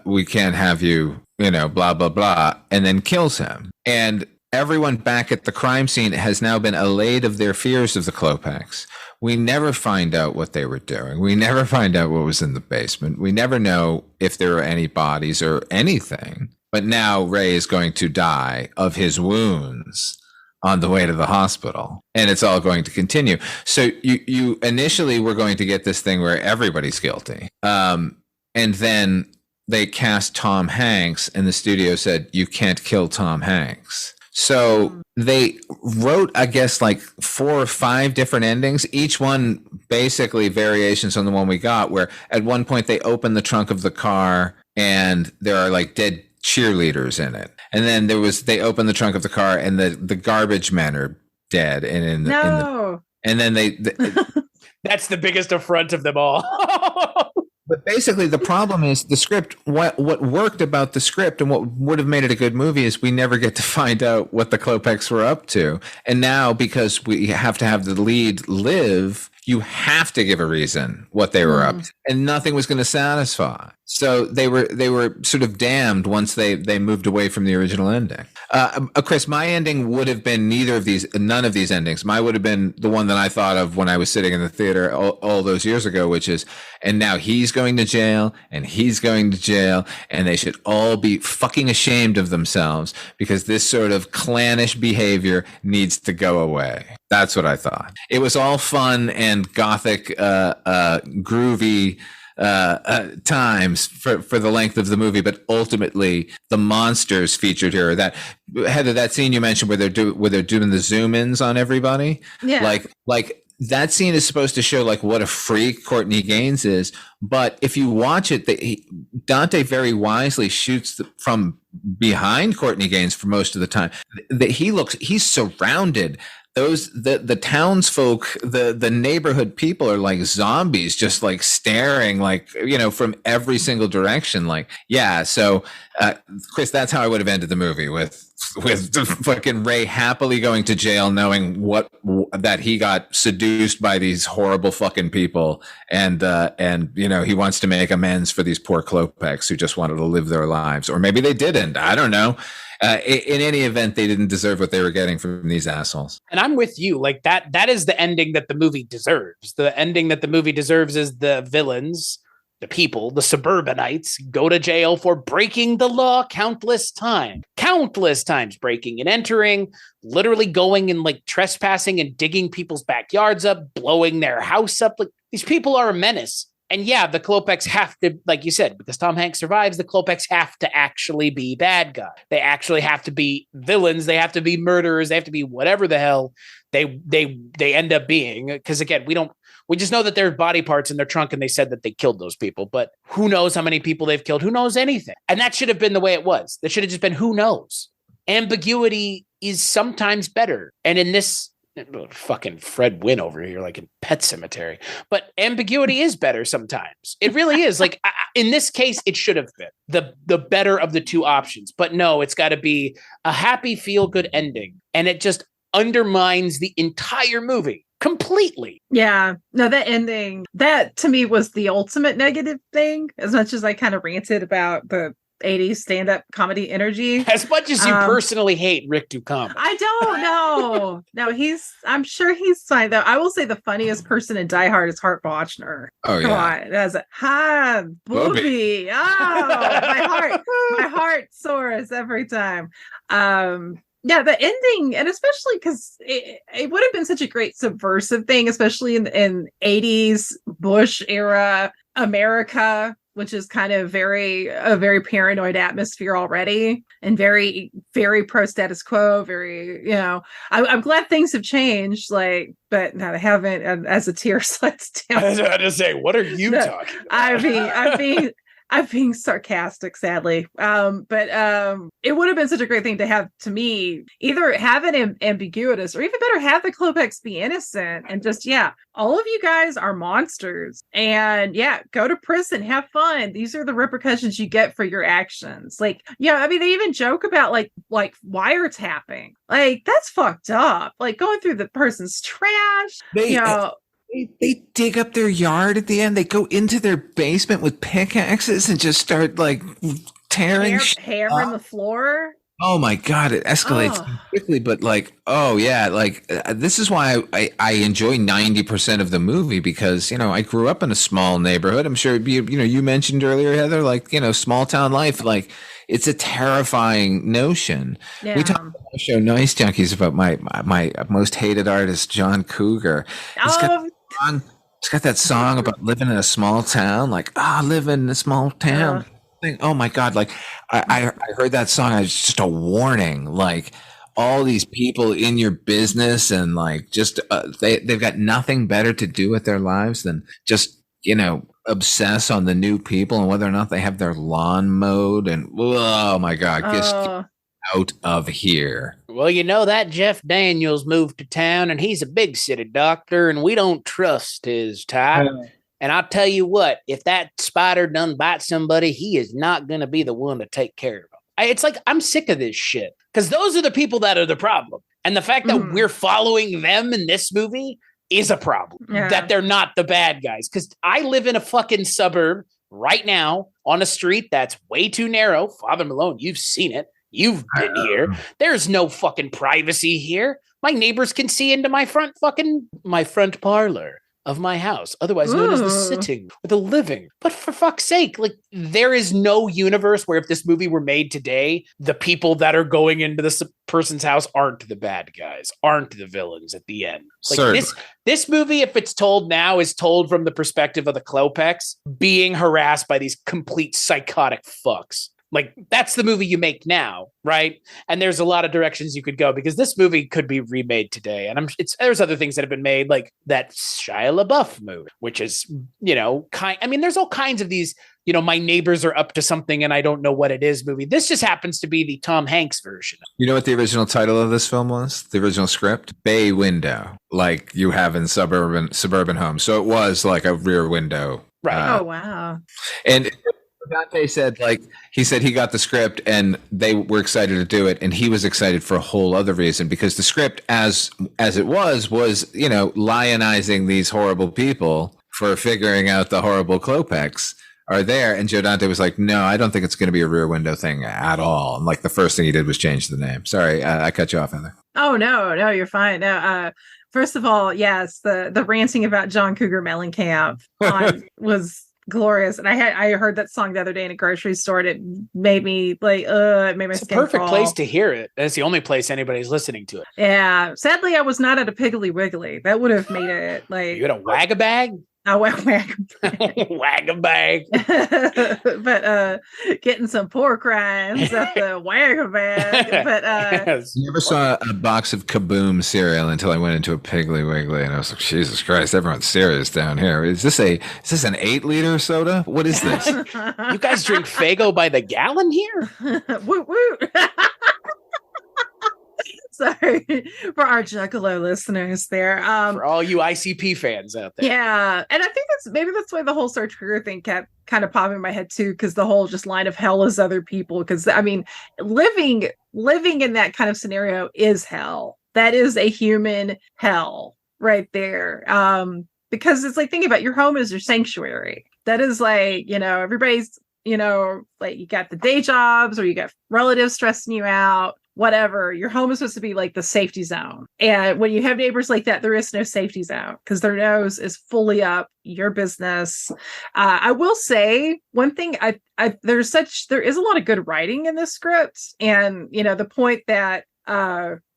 we can't have you, blah, blah, blah, and then kills him. And everyone back at the crime scene has now been allayed of their fears of the Klopeks. We never find out what they were doing. We never find out what was in the basement. We never know if there are any bodies or anything. But now Ray is going to die of his wounds on the way to the hospital. And it's all going to continue. So you initially were going to get this thing where everybody's guilty. And then they cast Tom Hanks and the studio said, you can't kill Tom Hanks. So they wrote, I guess, like 4 or 5 different endings, each one basically variations on the one we got, where at one point they open the trunk of the car and there are like dead cheerleaders in it. And then they open the trunk of the car and the garbage men are dead. And and then they that's the biggest affront of them all. But basically, the problem is the script. What worked about the script and what would have made it a good movie is we never get to find out what the Klopeks were up to. And now, because we have to have the lead live, you have to give a reason what they were up to, and nothing was going to satisfy. So they were sort of damned once they moved away from the original ending. Chris, my ending would have been none of these endings. Mine would have been the one that I thought of when I was sitting in the theater all those years ago, which is, and now he's going to jail, and he's going to jail, and they should all be fucking ashamed of themselves because this sort of clannish behavior needs to go away. That's what I thought. It was all fun and gothic, groovy times for the length of the movie, but ultimately the monsters featured here. That Heather, that scene you mentioned where they're doing the zoom ins on everybody, like that scene is supposed to show like what a freak Courtney Gaines is, but if you watch it, Dante very wisely shoots from behind Courtney Gaines for most of the time. He's surrounded. The townsfolk, the neighborhood people are like zombies, just like staring, like, from every single direction. Like, yeah. So, Chris, that's how I would have ended the movie with fucking Ray happily going to jail, knowing that he got seduced by these horrible fucking people. And he wants to make amends for these poor Klopeks who just wanted to live their lives. Or maybe they didn't. I don't know. In any event, they didn't deserve what they were getting from these assholes. And I'm with you. Like that is the ending that the movie deserves. The ending that the movie deserves is the villains, the people, the suburbanites go to jail for breaking the law countless times, breaking and entering, literally going and like trespassing and digging people's backyards up, blowing their house up. Like these people are a menace. And yeah, the Klopeks have to, like you said, because Tom Hanks survives, the Klopeks have to actually be bad guys. They actually have to be villains. They have to be murderers. They have to be whatever the hell they end up being. Because again, we just know that there are body parts in their trunk and they said that they killed those people. But who knows how many people they've killed? Who knows anything? And that should have been the way it was. That should have just been who knows. Ambiguity is sometimes better. And in this, fucking Fred Wynn over here, like in Pet Cemetery. But ambiguity is better sometimes. It really is. Like in this case, it should have been the better of the two options. But no, it's got to be a happy, feel-good ending. And it just undermines the entire movie. completely. Yeah. No, that ending, that to me was the ultimate negative thing, as much as I kind of ranted about the 80s stand-up comedy energy. As much as you personally hate Rick Ducommun. I don't know. No, I'm sure he's fine though. I will say the funniest person in Die Hard is Hart Bochner. Oh, Come yeah. on. That's a hi, booby. Oh, my heart soars every time. Yeah, the ending, and especially because it would have been such a great subversive thing, especially in 80s Bush era America, which is kind of a very paranoid atmosphere already, and very, very pro status quo. Very, I'm glad things have changed. But no, they haven't. And as a tear slits down, I was about to say, what are you talking about? I'm being sarcastic, sadly. But it would have been such a great thing to have, to me, either have it ambiguous, or even better, have the Klopeks be innocent and just, all of you guys are monsters, and go to prison, have fun. These are the repercussions you get for your actions. They even joke about like wiretapping. That's fucked up. Going through the person's trash. They dig up their yard at the end. They go into their basement with pickaxes and just start tearing hammering the floor. Oh my God, it escalates quickly, but this is why I enjoy 90% of the movie, because, I grew up in a small neighborhood. I'm sure you mentioned earlier, Heather, small town life, it's a terrifying notion. Yeah. We talked on the show Nice Junkies about my most hated artist, John Cougar. It's got that song about living in a small town, living in a small town. Oh my God. I heard that song. I was just a warning, all these people in your business and they've got nothing better to do with their lives than just, obsess on the new people and whether or not they have their lawn mowed. And oh my God, just get out of here. Well, that Jeff Daniels moved to town, and he's a big city doctor, and we don't trust his type. And I'll tell you what, if that spider done bite somebody, he is not going to be the one to take care of them. It's I'm sick of this shit, because those are the people that are the problem. And the fact that we're following them in this movie is a problem, that they're not the bad guys. Because I live in a fucking suburb right now on a street that's way too narrow. Father Malone, you've seen it. You've been here. There's no fucking privacy here. My neighbors can see into my front parlor of my house, otherwise known as the sitting or the living. But for fuck's sake, there is no universe where if this movie were made today, the people that are going into this person's house aren't the bad guys, aren't the villains at the end. This movie, if it's told now, is told from the perspective of the Klopeks being harassed by these complete psychotic fucks. That's the movie you make now, right? And there's a lot of directions you could go, because this movie could be remade today. And there's other things that have been made, like that Shia LaBeouf movie, which is, there's all kinds of these, my neighbors are up to something and I don't know what it is movie. This just happens to be the Tom Hanks version. You know what the original title of this film was? The original script? Bay Window, like you have in suburban homes. So it was like a rear window. Right. Oh, wow. And Dante said, he got the script and they were excited to do it, and he was excited for a whole other reason, because the script as it was lionizing these horrible people for figuring out the horrible Klopeks are there. And Joe Dante was like, no, I don't think it's going to be a Rear Window thing at all. And the first thing he did was change the name. Sorry, I cut you off, Heather. Oh, no, you're fine. No, first of all, yes, the ranting about John Cougar Mellencamp was glorious, and I heard that song the other day in a grocery store, and it made me it made my it's skin a perfect crawl. Place to hear it. It's the only place anybody's listening to it. Yeah, sadly I was not at a Piggly Wiggly. That would have made it you had a wag a bag. I wag wag a bag. But getting some pork rinds at the wag a bag. But you never saw a box of Kaboom cereal until I went into a Piggly Wiggly, and I was like, Jesus Christ, everyone's serious down here. Is this an 8-liter soda? What is this? You guys drink Faygo by the gallon here? Woot woot. Sorry for our Juggalo listeners there. For all you ICP fans out there. Yeah. And I think that's why the whole Search Career thing kept kind of popping in my head too, because the whole just line of hell is other people. Because living in that kind of scenario is hell. That is a human hell. right there. Because it's like, think about your home is your sanctuary. That is like, everybody's, like you got the day jobs or you got relatives stressing you out, whatever. Your home is supposed to be like the safety zone. And when you have neighbors like that, there is no safety zone because their nose is fully up your business. I will say one thing, there is a lot of good writing in this script. And, the point that,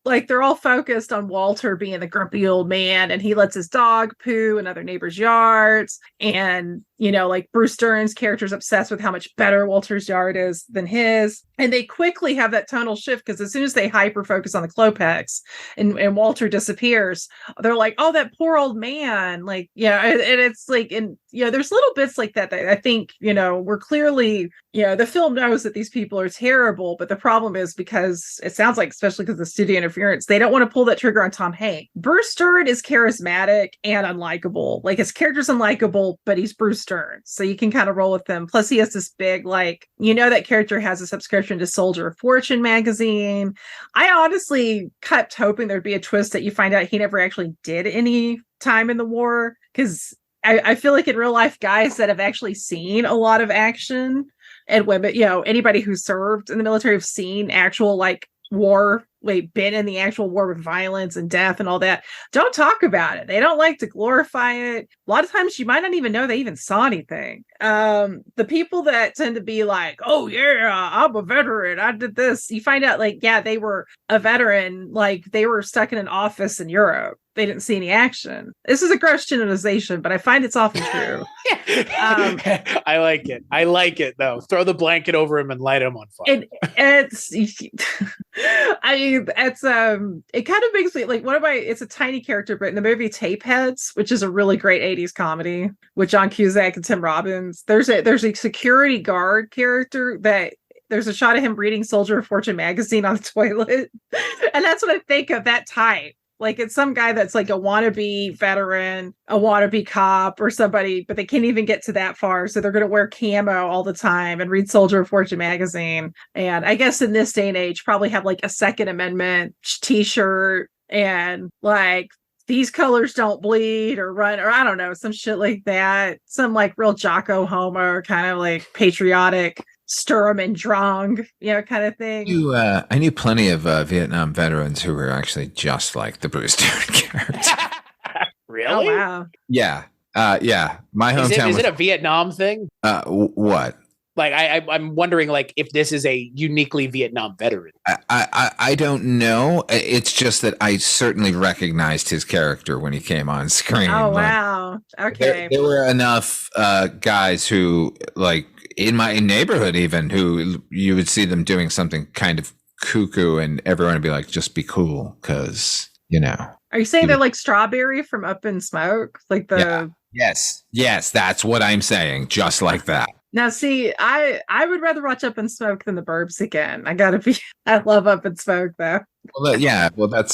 like they're all focused on Walter being the grumpy old man and he lets his dog poo in other neighbors' yards. And, like Bruce Dern's character is obsessed with how much better Walter's yard is than his. And they quickly have that tonal shift because as soon as they hyper focus on the Klopex and Walter disappears, they're like, oh, that poor old man. Like, and it's like, and, there's little bits like that I think, we're clearly, the film knows that these people are terrible. But the problem is because it sounds like, especially because of the studio interference, they don't want to pull that trigger on Tom Hanks. Bruce Dern is charismatic and unlikable. Like his character's unlikable, but he's Bruce Dern. So you can kind of roll with him. Plus he has this big, like, that character has a subscription to Soldier of Fortune magazine. I honestly kept hoping there'd be a twist that you find out he never actually did any time in the war. Because I feel like in real life, guys that have actually seen a lot of action and women, anybody who served in the military have seen actual like war, been in the actual war with violence and death and all that, don't talk about it. They don't like to glorify it. A lot of times you might not even know they even saw anything. The people that tend to be like, oh yeah, I'm a veteran, I did this, you find out like, yeah, they were a veteran, like they were stuck in an office in Europe. They didn't see any action. This is a gross generalization, but I find it's often true. I like it though. Throw the blanket over him and light him on fire. It's it kind of makes me like it's a tiny character, but in the movie Tapeheads, which is a really great 80s comedy with John Cusack and Tim Robbins, there's a security guard character that there's a shot of him reading Soldier of Fortune magazine on the toilet. And that's what I think of, that type. Like it's some guy that's like a wannabe veteran, a wannabe cop or somebody, but they can't even get to that far. So they're going to wear camo all the time and read Soldier of Fortune magazine. And I guess in this day and age, probably have like a Second Amendment t-shirt and like these colors don't bleed or run, or I don't know, some shit like that. Some like real Jocko Homo kind of like patriotic Sturm and Drang, kind of thing. I knew plenty of Vietnam veterans who were actually just like the Bruce Dern character. Really? Oh, wow. Yeah. Yeah. My hometown. Is it a Vietnam thing? What? Like, I'm wondering, like, if this is a uniquely Vietnam veteran. I don't know. It's just that I certainly recognized his character when he came on screen. Oh, wow. Okay. There were enough guys who, like, in my neighborhood even, who you would see them doing something kind of cuckoo and everyone would be like, just be cool because, Are you saying they're like Strawberry from Up in Smoke? Like the... Yeah. Yes, that's what I'm saying. Just like that. Now, see, I would rather watch Up in Smoke than the Burbs again. I love Up in Smoke though. Well,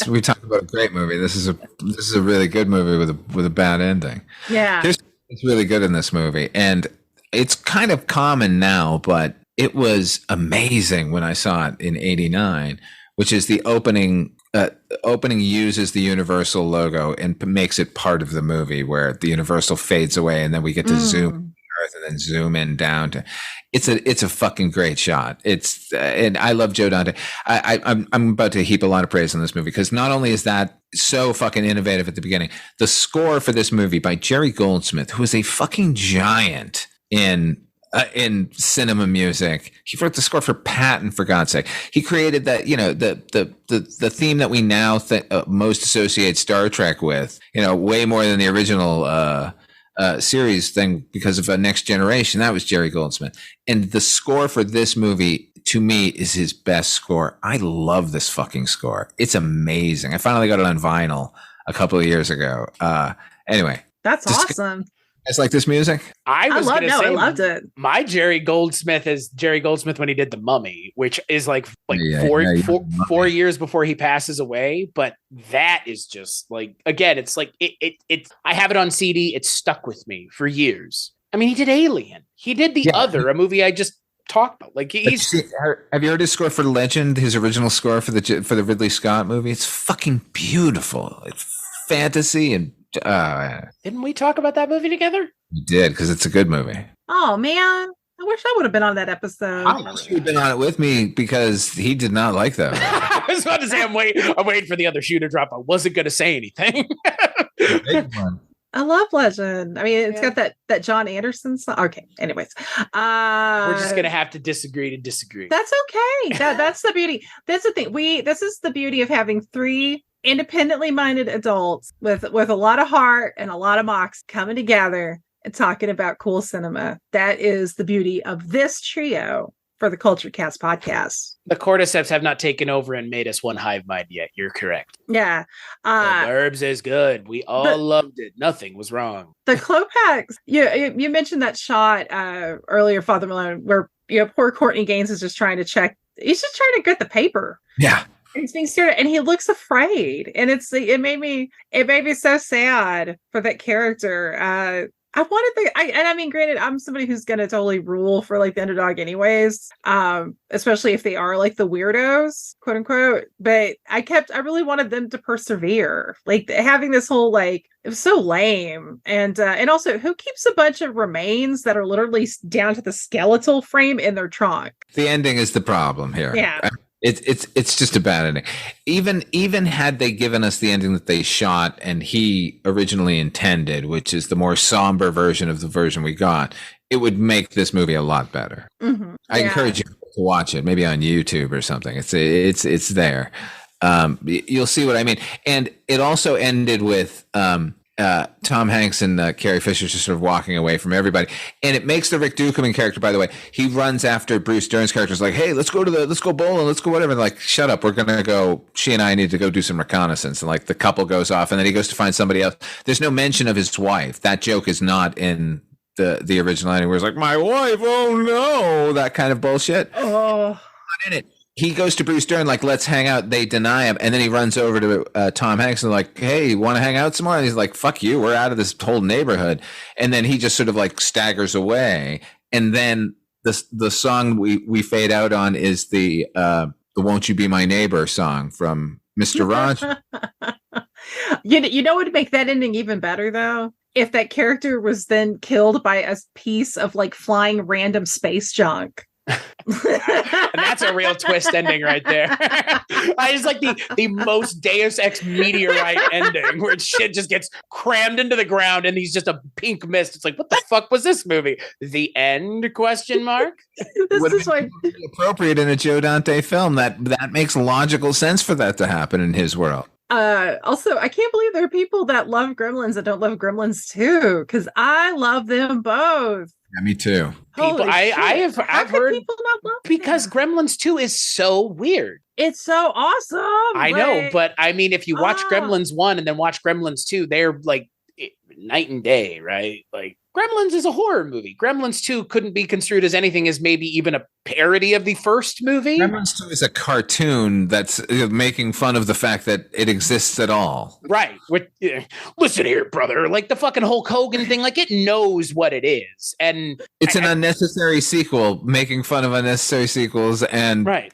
we talked about a great movie. This is a really good movie with a bad ending. Yeah. It's really good in this movie. And it's kind of common now, but it was amazing when I saw it in '89, which is the opening. Opening uses the Universal logo and makes it part of the movie, where the Universal fades away, and then we get to zoom in Earth and then zoom in down to. It's a fucking great shot. And I love Joe Dante. I'm about to heap a lot of praise on this movie because not only is that so fucking innovative at the beginning, the score for this movie by Jerry Goldsmith, who is a fucking giant in cinema music. He wrote the score for Patton, for God's sake. He created that, the theme that we now most associate Star Trek with, way more than the original series thing because of a Next Generation. That was Jerry Goldsmith. And the score for this movie, to me, is his best score. I love this fucking score. It's amazing. I finally got it on vinyl a couple of years ago. Anyway. That's awesome. It's like this music. I loved it. My Jerry Goldsmith is Jerry Goldsmith when he did The Mummy, which is like 4 years before he passes away. But that is just like, again, it's like it's. I have it on CD. It's stuck with me for years. I mean, he did Alien. He did a movie I just talked about. Like have you heard his score for Legend? His original score for the Ridley Scott movie. It's fucking beautiful. It's fantasy and Didn't we talk about that movie together? we did, because it's a good movie. Oh man, I wish I would have been on that episode. I wish you'd been on it with me, because he did not like that. I was about to say I'm waiting for the other shoe to drop. I wasn't going to say anything. I love Legend. I mean, it's got that John Anderson song. Okay, anyways. We're just gonna have to disagree to disagree. That's okay. That's the beauty. That's the thing. This is the beauty of having three independently minded adults with a lot of heart and a lot of mocks coming together and talking about cool cinema. That is the beauty of this trio for the Culture Cast podcast. The cordyceps have not taken over and made us one hive mind yet. You're correct. Yeah. The Burbs is good. We all loved it. Nothing was wrong. The Clopax, you mentioned that shot earlier, Father Malone, where poor Courtney Gaines is just trying to check. He's just trying to get the paper. Yeah. He's being stared at, and he looks afraid. And it made me so sad for that character. I mean, granted, I'm somebody who's gonna totally rule for like the underdog anyways, especially if they are like the weirdos, quote unquote. But I really wanted them to persevere. Like having this whole like, it was so lame. And also, who keeps a bunch of remains that are literally down to the skeletal frame in their trunk? The ending is the problem here. Yeah. It's just a bad ending. Even had they given us the ending that they shot and he originally intended, which is the more somber version of the version we got, it would make this movie a lot better. Mm-hmm. I encourage you to watch it, maybe on YouTube or something. It's there. You'll see what I mean. And it also ended with Tom Hanks and Carrie Fisher just sort of walking away from everybody, and it makes the Rick Ducommun character, by the way, he runs after Bruce Dern's character. Is like, hey, let's go bowling, let's go whatever. And like, shut up, we're gonna go. She and I need to go do some reconnaissance. And like the couple goes off, and then he goes to find somebody else. There's no mention of his wife. That joke is not in the original ending, where it's like, my wife, oh no, that kind of bullshit. Oh, not in it. He goes to Bruce Dern, like, let's hang out. They deny him. And then he runs over to Tom Hanks and like, hey, you want to hang out some more? And he's like, fuck you. We're out of this whole neighborhood. And then he just sort of like staggers away. And then the song we fade out on is the Won't You Be My Neighbor song from Mr. Rogers. You know what would make that ending even better, though? If that character was then killed by a piece of like flying random space junk. And that's a real twist ending right there. I just like the most Deus Ex meteorite ending, where shit just gets crammed into the ground and he's just a pink mist. It's like, what the fuck was this movie? The end? Question mark. This is why appropriate in a Joe Dante film. That makes logical sense for that to happen in his world. Also, I can't believe there are people that love Gremlins that don't love Gremlins 2, because I love them both. Yeah, me too. I've heard people not love because them? Gremlins 2 is so weird. It's so awesome. I know, but I mean, if you watch Gremlins 1 and then watch Gremlins 2, they're like night and day, right? Like Gremlins is a horror movie. Gremlins 2 couldn't be construed as anything as maybe even a parody of the first movie. Gremlins 2 is a cartoon that's making fun of the fact that it exists at all. Right. Listen here, brother. Like the fucking Hulk Hogan thing, like it knows what it is. And it's an unnecessary sequel, making fun of unnecessary sequels and right.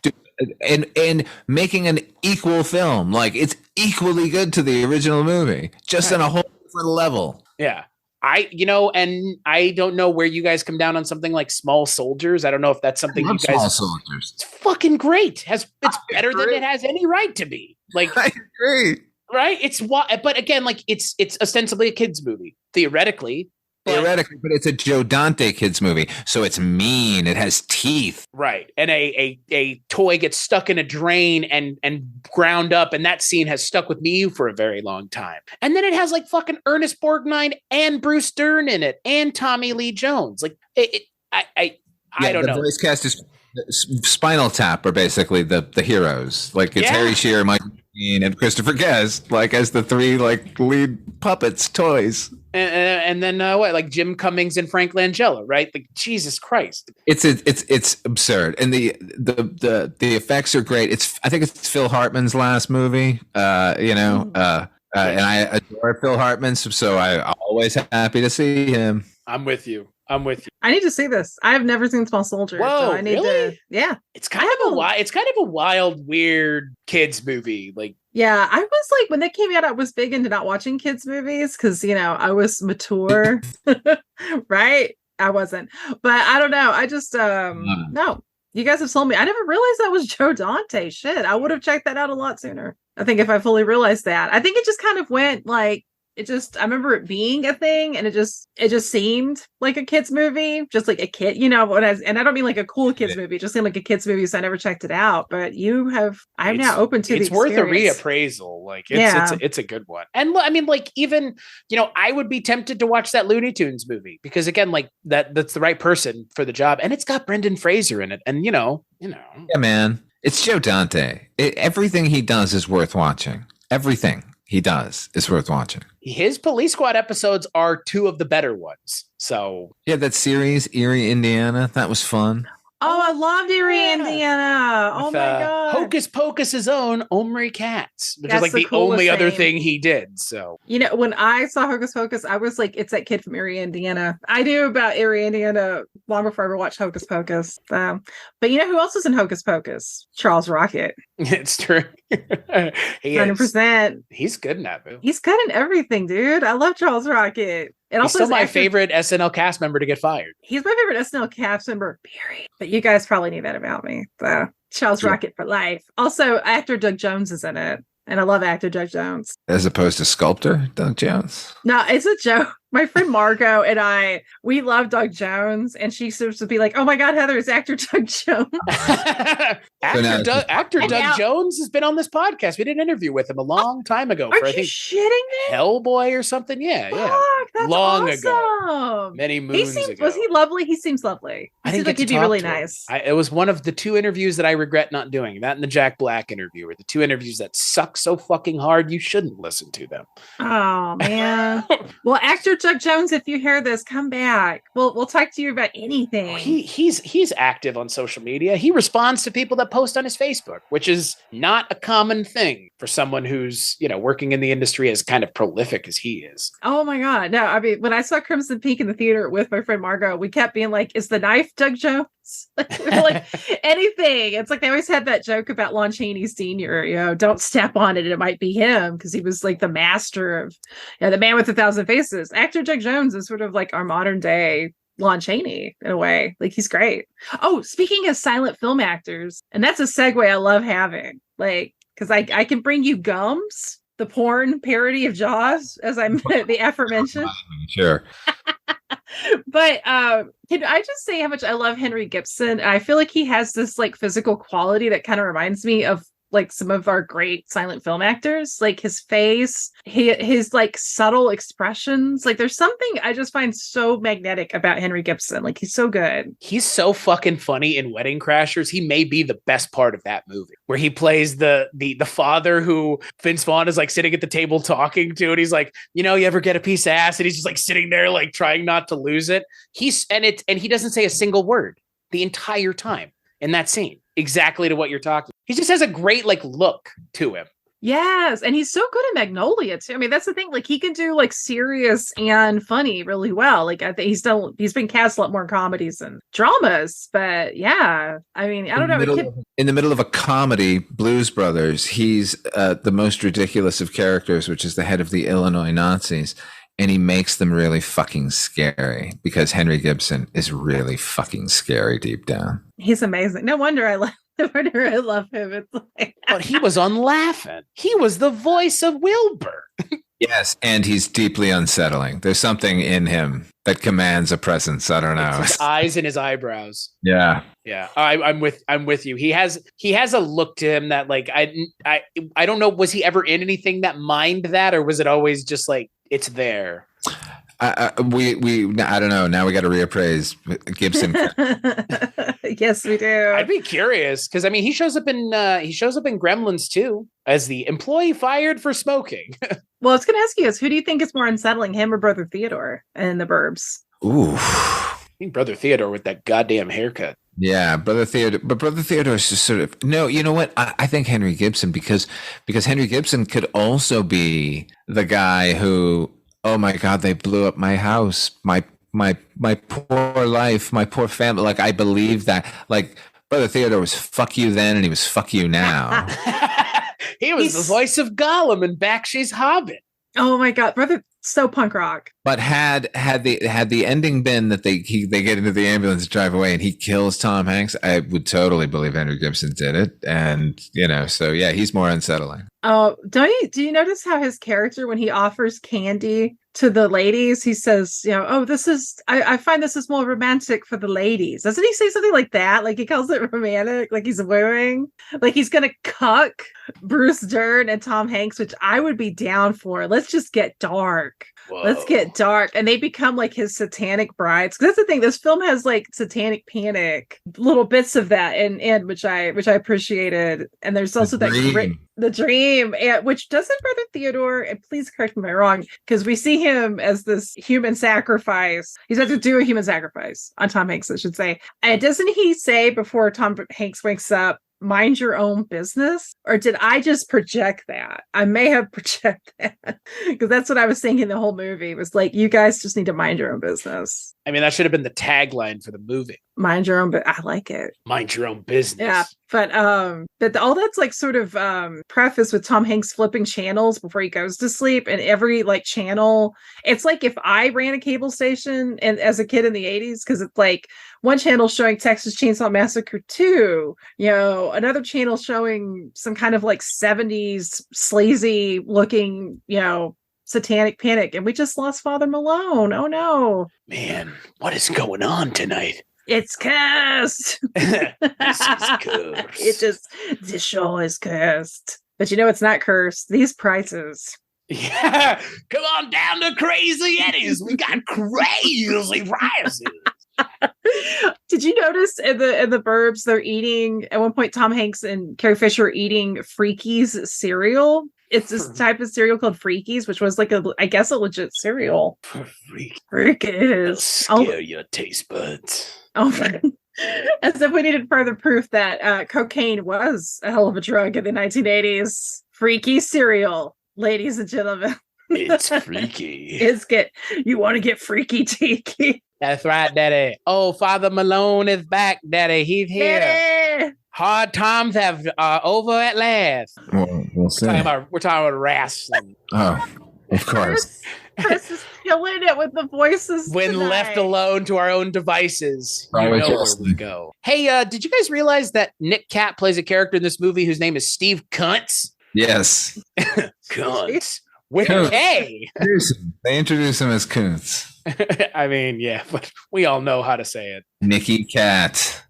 And making an equal film. Like it's equally good to the original movie, just on a whole different level. Yeah. And I don't know where you guys come down on something like Small Soldiers. I don't know if that's something you guys. Small Soldiers. It's fucking great. It's better than it has any right to be. Like I agree. Right? But again, like it's ostensibly a kids movie, theoretically. But it's a Joe Dante kids movie, so it's mean. It has teeth, right? And a toy gets stuck in a drain and ground up, and that scene has stuck with me for a very long time. And then it has like fucking Ernest Borgnine and Bruce Dern in it, and Tommy Lee Jones. Like I don't know. The voice cast is Spinal Tap are basically the heroes. Like it's Harry Shearer, Michael Caine, and Christopher Guest, like as the three like lead puppets, toys. And then what? Like Jim Cummings and Frank Langella, right? Like Jesus Christ, it's absurd, and the effects are great. I think it's Phil Hartman's last movie, and I adore Phil Hartman, so I'm always happy to see him. I'm with you. I need to see this. I've never seen Small Soldiers. Whoa, so I need really? to. Yeah, It's kind of a wild, weird kids movie. Like, yeah. I was like, when that came out, I was big into not watching kids movies because I was mature, right? I wasn't, but I don't know. I just no. You guys have told me. I never realized that was Joe Dante. Shit, I would have checked that out a lot sooner. I think if I fully realized that. I think it just kind of went like I remember it being a thing, and it just seemed like a kid's movie, just like a kid, and I don't mean like a cool kids movie, it just seemed like a kid's movie, so I never checked it out. But I'm now open to it's worth a reappraisal. Like it's a good one. And I mean, like, even, I would be tempted to watch that Looney Tunes movie because, again, like that's the right person for the job, and it's got Brendan Fraser in it, and yeah, man, it's Joe Dante. Everything he does is worth watching. Everything he does is worth watching. His Police Squad episodes are two of the better ones. So yeah, that series, Erie, Indiana, that was fun. Oh, I loved Erie, Indiana. Oh my God. Hocus Pocus's own Omri Katz, which That's is like the only other thing he did. So, when I saw Hocus Pocus, I was like, it's that kid from Erie, Indiana. I knew about Erie, Indiana long before I ever watched Hocus Pocus. But who else is in Hocus Pocus? Charles Rocket. It's true. 100%. He's good in that movie. He's good in everything, dude. I love Charles Rocket. And he's also still my favorite SNL cast member to get fired. He's my favorite SNL cast member, period. But you guys probably knew that about me. So Charles Rocket for life. Also, actor Doug Jones is in it. And I love actor Doug Jones. As opposed to sculptor Doug Jones? No, it's a joke. My friend Margot and we love Doug Jones, and she seems to be like, "Oh my God, Heather, it's actor Doug Jones." actor Doug Jones has been on this podcast. We did an interview with him a long time ago. Are you shitting me? Hellboy or something? Yeah, that's long awesome. ago, many moons ago. Was he lovely? He seems lovely. I think he'd be really nice. It was one of the two interviews that I regret not doing. That and the Jack Black interview were the two interviews that suck so fucking hard you shouldn't listen to them. Oh man. Well, actor Doug Jones, if you hear this, come back. We'll talk to you about anything. He's active on social media. He responds to people that post on his Facebook, which is not a common thing for someone who's, working in the industry as kind of prolific as he is. Oh my God. No, I mean, when I saw Crimson Peak in the theater with my friend Margot, we kept being like, is the knife Doug Jones? Like anything. It's like they always had that joke about Lon Chaney Sr., don't step on it, it might be him, because he was like the master of the man with 1,000 faces. Actor Doug Jones is sort of like our modern day Lon Chaney in a way. Like, he's great. Oh, speaking of silent film actors, and that's a segue I love having, like, because I can bring you Gums, the porn parody of Jaws, as I'm the aforementioned. Sure. But can I just say how much I love Henry Gibson? I feel like he has this like physical quality that kind of reminds me of like some of our great silent film actors, like his face, his like subtle expressions. Like, there's something I just find so magnetic about Henry Gibson. Like, he's so good. He's so fucking funny in Wedding Crashers. He may be the best part of that movie, where he plays the father who Vince Vaughn is like sitting at the table talking to, and he's like, you ever get a piece of ass? And he's just like sitting there like trying not to lose it. And he doesn't say a single word the entire time in that scene. Exactly to what you're talking. He just has a great like look to him. Yes, and he's so good at Magnolia too. I mean, that's the thing. Like, he can do like serious and funny really well. Like, I think he's been cast a lot more in comedies and dramas. But yeah, I mean, I don't know. In the middle of a comedy, Blues Brothers, he's the most ridiculous of characters, which is the head of the Illinois Nazis. And he makes them really fucking scary, because Henry Gibson is really fucking scary deep down. He's amazing. No wonder I love him. It's like... But he was on Laugh-In. He was the voice of Wilbur. Yes, and he's deeply unsettling. There's something in him that commands a presence. I don't know. It's his eyes and his eyebrows. Yeah. Yeah. I'm with you. He has a look to him that like I don't know, was he ever in anything that mined that, or was it always just like it's there? I don't know. Now we got to reappraise Gibson. Yes, we do. I'd be curious, because I mean, he shows up in Gremlins too as the employee fired for smoking. Well, I was going to ask you who do you think is more unsettling, him or Brother Theodore in The Burbs? Ooh, I think Brother Theodore with that goddamn haircut. Yeah, Brother Theodore, but Brother Theodore is just sort of no. You know what? I think Henry Gibson, because Henry Gibson could also be the guy who, oh my God, they blew up my house. My my poor life, my poor family. Like, I believe that. Like, Brother Theodore was fuck you then, and he was fuck you now. He was the voice of Gollum in Bakshi's Hobbit. Oh my God, brother, so punk rock. But had the ending been that they get into the ambulance, drive away, and he kills Tom Hanks, I would totally believe Andrew Gibson did it. And so yeah, he's more unsettling. Oh, do you notice how his character, when he offers candy to the ladies, he says, oh, this is, I find this is more romantic for the ladies. Doesn't he say something like that? Like, he calls it romantic, like he's wooing, like he's gonna cuck Bruce Dern and Tom Hanks, which I would be down for. Let's just get dark. Whoa. Let's get dark. And they become like his satanic brides. Because that's the thing. This film has like satanic panic, little bits of that in which I appreciated. And there's also the dream, which doesn't Brother Theodore, and please correct me if I'm wrong, because we see him as this human sacrifice. He's about to do a human sacrifice on Tom Hanks, I should say. And doesn't he say before Tom Hanks wakes up, mind your own business? Or did I just project that? I may have projected that, because that's what I was thinking the whole movie was like, you guys just need to mind your own business. I mean, that should have been the tagline for the movie. Mind your own, but I like it. Mind your own business. Yeah. But all that's like sort of preface with Tom Hanks flipping channels before he goes to sleep, and every like channel, it's like if I ran a cable station and as a kid in the 80s, because it's like one channel showing Texas Chainsaw Massacre 2, another channel showing some kind of like 70s sleazy looking, satanic panic, and we just lost Father Malone. Oh no. Man, what is going on tonight? It's cursed. This is cursed. This show is cursed. But it's not cursed. These prices. Yeah. Come on down to Crazy Eddie's. We got crazy prices. Did you notice in the Burbs, they're eating, at one point, Tom Hanks and Carrie Fisher are eating Freakies cereal? It's this type of cereal called Freakies, which was like a legit cereal. Freakies. Scare your taste buds. Oh, as if we needed further proof that cocaine was a hell of a drug in the 1980s. Freaky cereal, ladies and gentlemen. It's freaky. You want to get freaky, Tiki? That's right, Daddy. Oh, Father Malone is back, Daddy. He's here. Daddy! Hard times have over at last. We'll see. We're talking about wrestling. Oh, of course. Chris is killing it with the voices. When tonight. Left alone to our own devices, you know where we go. Hey, did you guys realize that Nick Cat plays a character in this movie whose name is Steve Kuntz? Yes. Kuntz. With a K. They introduce him as Kuntz. I mean, yeah, but we all know how to say it. Nicky Cat.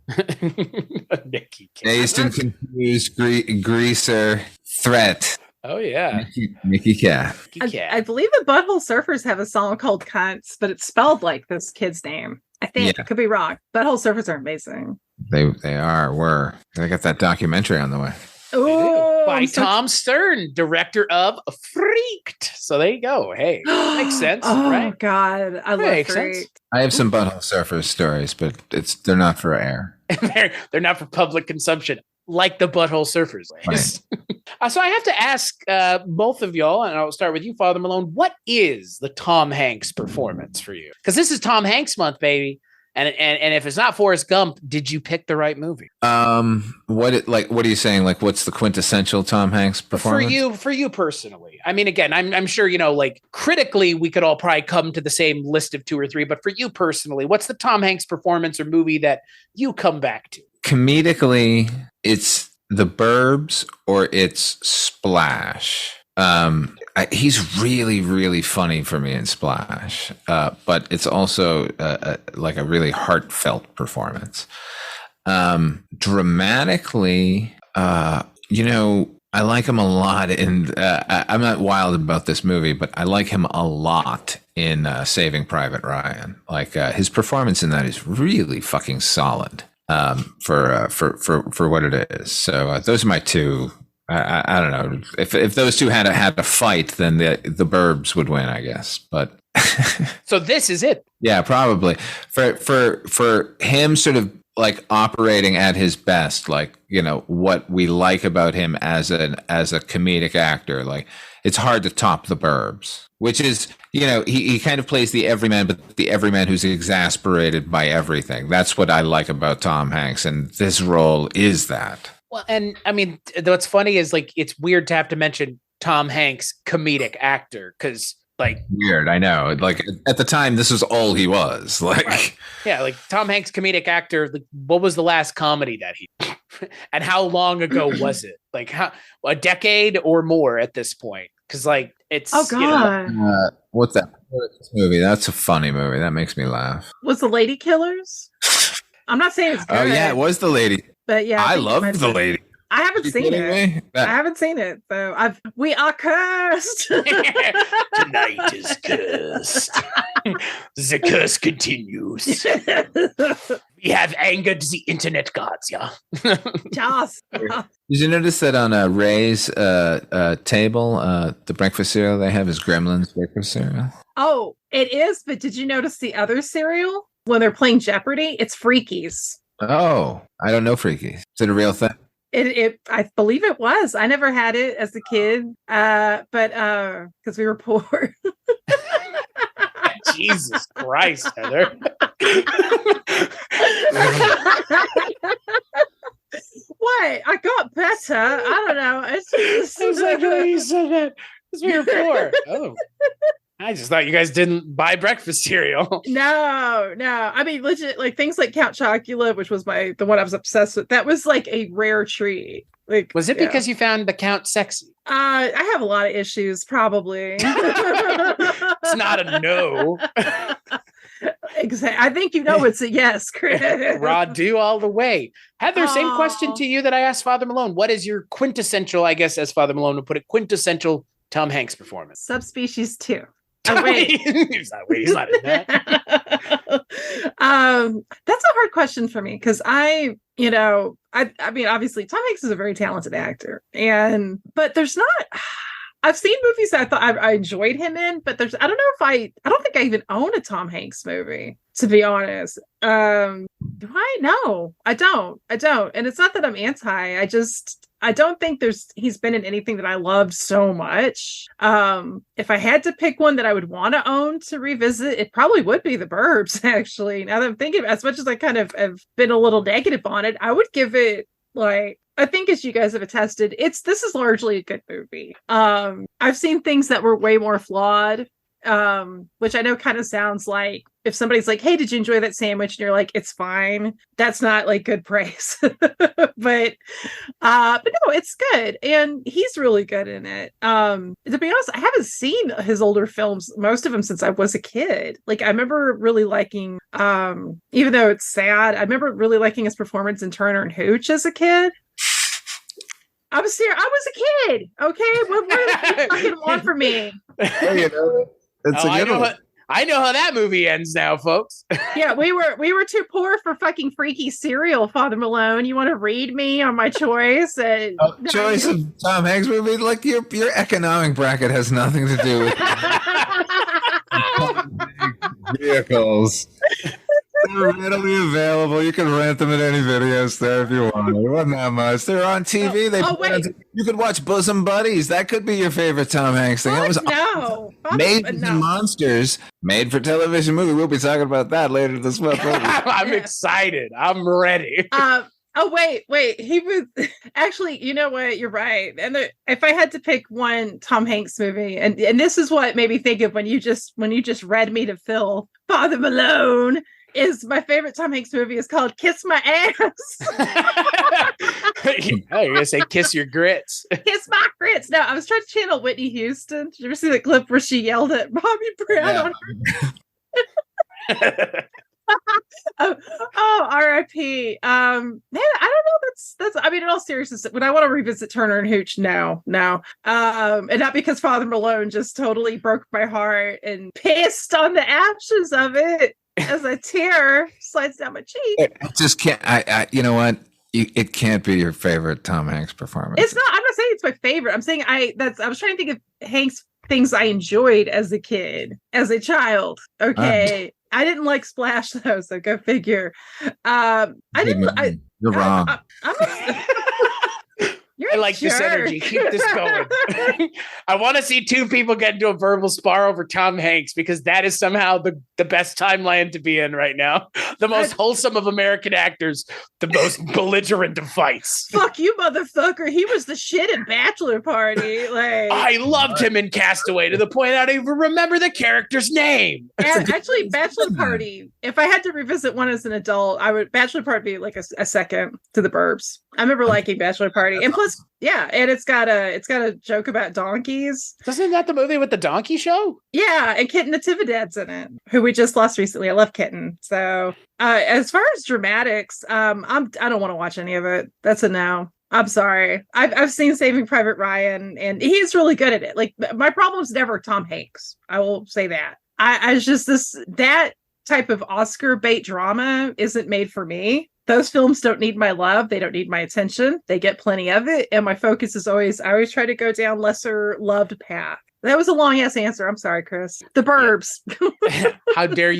Nicky Cat. Dazed and confused greaser threat. Oh, yeah. Nicky Cat. I believe the Butthole Surfers have a song called Cunts, but it's spelled like this kid's name. I think. Yeah. I could be wrong. Butthole Surfers are amazing. They were. They got that documentary on the way. Oh, by Tom Stern, director of Freaked. So there you go. Hey, makes sense, right? Oh God, I love Freaked. I have some Butthole Surfers stories, but they're not for air. they're not for public consumption, like the Butthole Surfers. Right. So I have to ask both of y'all, and I'll start with you, Father Malone. What is the Tom Hanks performance for you? Because this is Tom Hanks month, baby. And if it's not Forrest Gump, did you pick the right movie? What are you saying? Like, what's the quintessential Tom Hanks performance? For you personally? I mean, again, I'm sure, like critically, we could all probably come to the same list of 2 or 3, but for you personally, what's the Tom Hanks performance or movie that you come back to? Comedically, it's The Burbs or it's Splash. He's really, really funny for me in Splash, but it's also like a really heartfelt performance. Dramatically, I like him a lot in. I'm not wild about this movie, but I like him a lot in Saving Private Ryan. Like his performance in that is really fucking solid for what it is. So those are my 2. I don't know if those 2 had a fight, then the Burbs would win, I guess. But so this is it. Yeah, probably for him, sort of like operating at his best, like what we like about him as a comedic actor. Like it's hard to top the Burbs, which is, he kind of plays the everyman, but the everyman who's exasperated by everything. That's what I like about Tom Hanks, and this role is that. Well, and I mean, what's funny is like it's weird to have to mention Tom Hanks, comedic actor, because like weird, I know. Like at the time, this was all he was. Like, right. Yeah, like Tom Hanks, comedic actor. Like, what was the last comedy that he? And how long ago was it? Like, a decade or more at this point? Because like it's God. What's that movie? That's a funny movie. That makes me laugh. Was the Lady Killers? I'm not saying it's good. Oh yeah, it was the lady. But yeah, I love the lady. I haven't seen it. I haven't seen it, so we are cursed. Tonight is cursed. The curse continues. We have angered the internet gods, yeah. Just. Did you notice that on Ray's table, the breakfast cereal they have is Gremlin's breakfast cereal? Oh, it is. But did you notice the other cereal when they're playing Jeopardy? It's Freakies. Oh, I don't know Freakies. Is it a real thing? I believe it was. I never had it as a kid, but because we were poor. Jesus Christ, Heather. What? I got better. I don't know. It's just... I was like, oh, you said that because we were poor. Oh. I just thought you guys didn't buy breakfast cereal. No. I mean, legit, like things like Count Chocula, which was the one I was obsessed with. That was like a rare treat. Like, was it because you found the Count sexy? I have a lot of issues, probably. It's not a no. Exactly. I think it's a yes, Chris. Rod, do all the way. Heather, same question to you that I asked Father Malone. What is your quintessential, I guess, as Father Malone would put it, quintessential Tom Hanks performance? Subspecies 2. Oh, wait. He's not in that. That's a hard question for me because I mean, obviously Tom Hanks is a very talented actor, but there's not. I've seen movies that I thought I enjoyed him in, but I don't think I even own a Tom Hanks movie, to be honest. Do I? No, I don't. And it's not that I'm anti. I don't think he's been in anything that I loved so much. If I had to pick one that I would want to own to revisit, it probably would be The Burbs, actually. Now that I'm thinking, as much as I kind of have been a little negative on it, I would give it I think, as you guys have attested, this is largely a good movie. I've seen things that were way more flawed, which I know kind of sounds like if somebody's like, hey, did you enjoy that sandwich? And you're like, it's fine. That's not like good praise. but no, it's good. And he's really good in it. To be honest, I haven't seen his older films, most of them, since I was a kid. Like, I remember really liking, even though it's sad, I remember really liking his performance in Turner and Hooch as a kid. I was a kid. Okay. What do you fucking want from me? It's a good one. I know how that movie ends now, folks. Yeah, we were too poor for fucking freaky cereal, Father Malone. You want to read me on my choice? Choice of Tom Hanks movie? Like your economic bracket has nothing to do with vehicles. They're readily available. You can rent them at any video store if you want. It wasn't that much. They're on TV. You could watch Bosom Buddies. That could be your favorite Tom Hanks thing. That was Made in Monsters, made for television movie. We'll be talking about that later this month. I'm excited. I'm ready. Wait. He was actually, you know what? You're right. And if I had to pick one Tom Hanks movie, and this is what made me think of when you just read me to Phil, Father Malone, is my favorite Tom Hanks movie is called Kiss My Ass. Oh, you're gonna say kiss your grits. Kiss my grits. No, I was trying to channel Whitney Houston. Did you ever see the clip where she yelled at Bobby Brown on her? R.I.P. Man, I don't know. That's. I mean, in all seriousness, when I want to revisit Turner and Hooch, no, and not because Father Malone just totally broke my heart and pissed on the ashes of it as a tear slides down my cheek. I just can't. You know what? It can't be your favorite Tom Hanks performance. It's not. I'm not saying it's my favorite. I'm saying I was trying to think of Hanks things I enjoyed as a kid, as a child. Okay. I didn't like Splash though, so go figure. You're wrong. You're I like this energy. Keep this going. I want to see two people get into a verbal spar over Tom Hanks because that is somehow the best timeline to be in right now. The most wholesome of American actors, the most belligerent of fights. Fuck you, motherfucker. He was the shit in Bachelor Party. Like, I loved him in Castaway to the point I don't even remember the character's name. And actually, Bachelor Party, if I had to revisit one as an adult, Bachelor Party be like a second to the Burbs. I remember liking Bachelor Party. And plus, yeah, and it's got a joke about donkeys. Isn't that the movie with the donkey show? Yeah, and Kitten Natividad's in it, who we just lost recently. I love Kitten. So as far as dramatics, I don't want to watch any of it. That's a no. I'm sorry. I've seen Saving Private Ryan, and he's really good at it. Like, my problem's never Tom Hanks. I will say that. I just that type of Oscar bait drama isn't made for me. Those films don't need my love. They don't need my attention. They get plenty of it. And my focus is I always try to go down lesser loved path. That was a long ass answer. I'm sorry, Chris. The Burbs. Yeah. How dare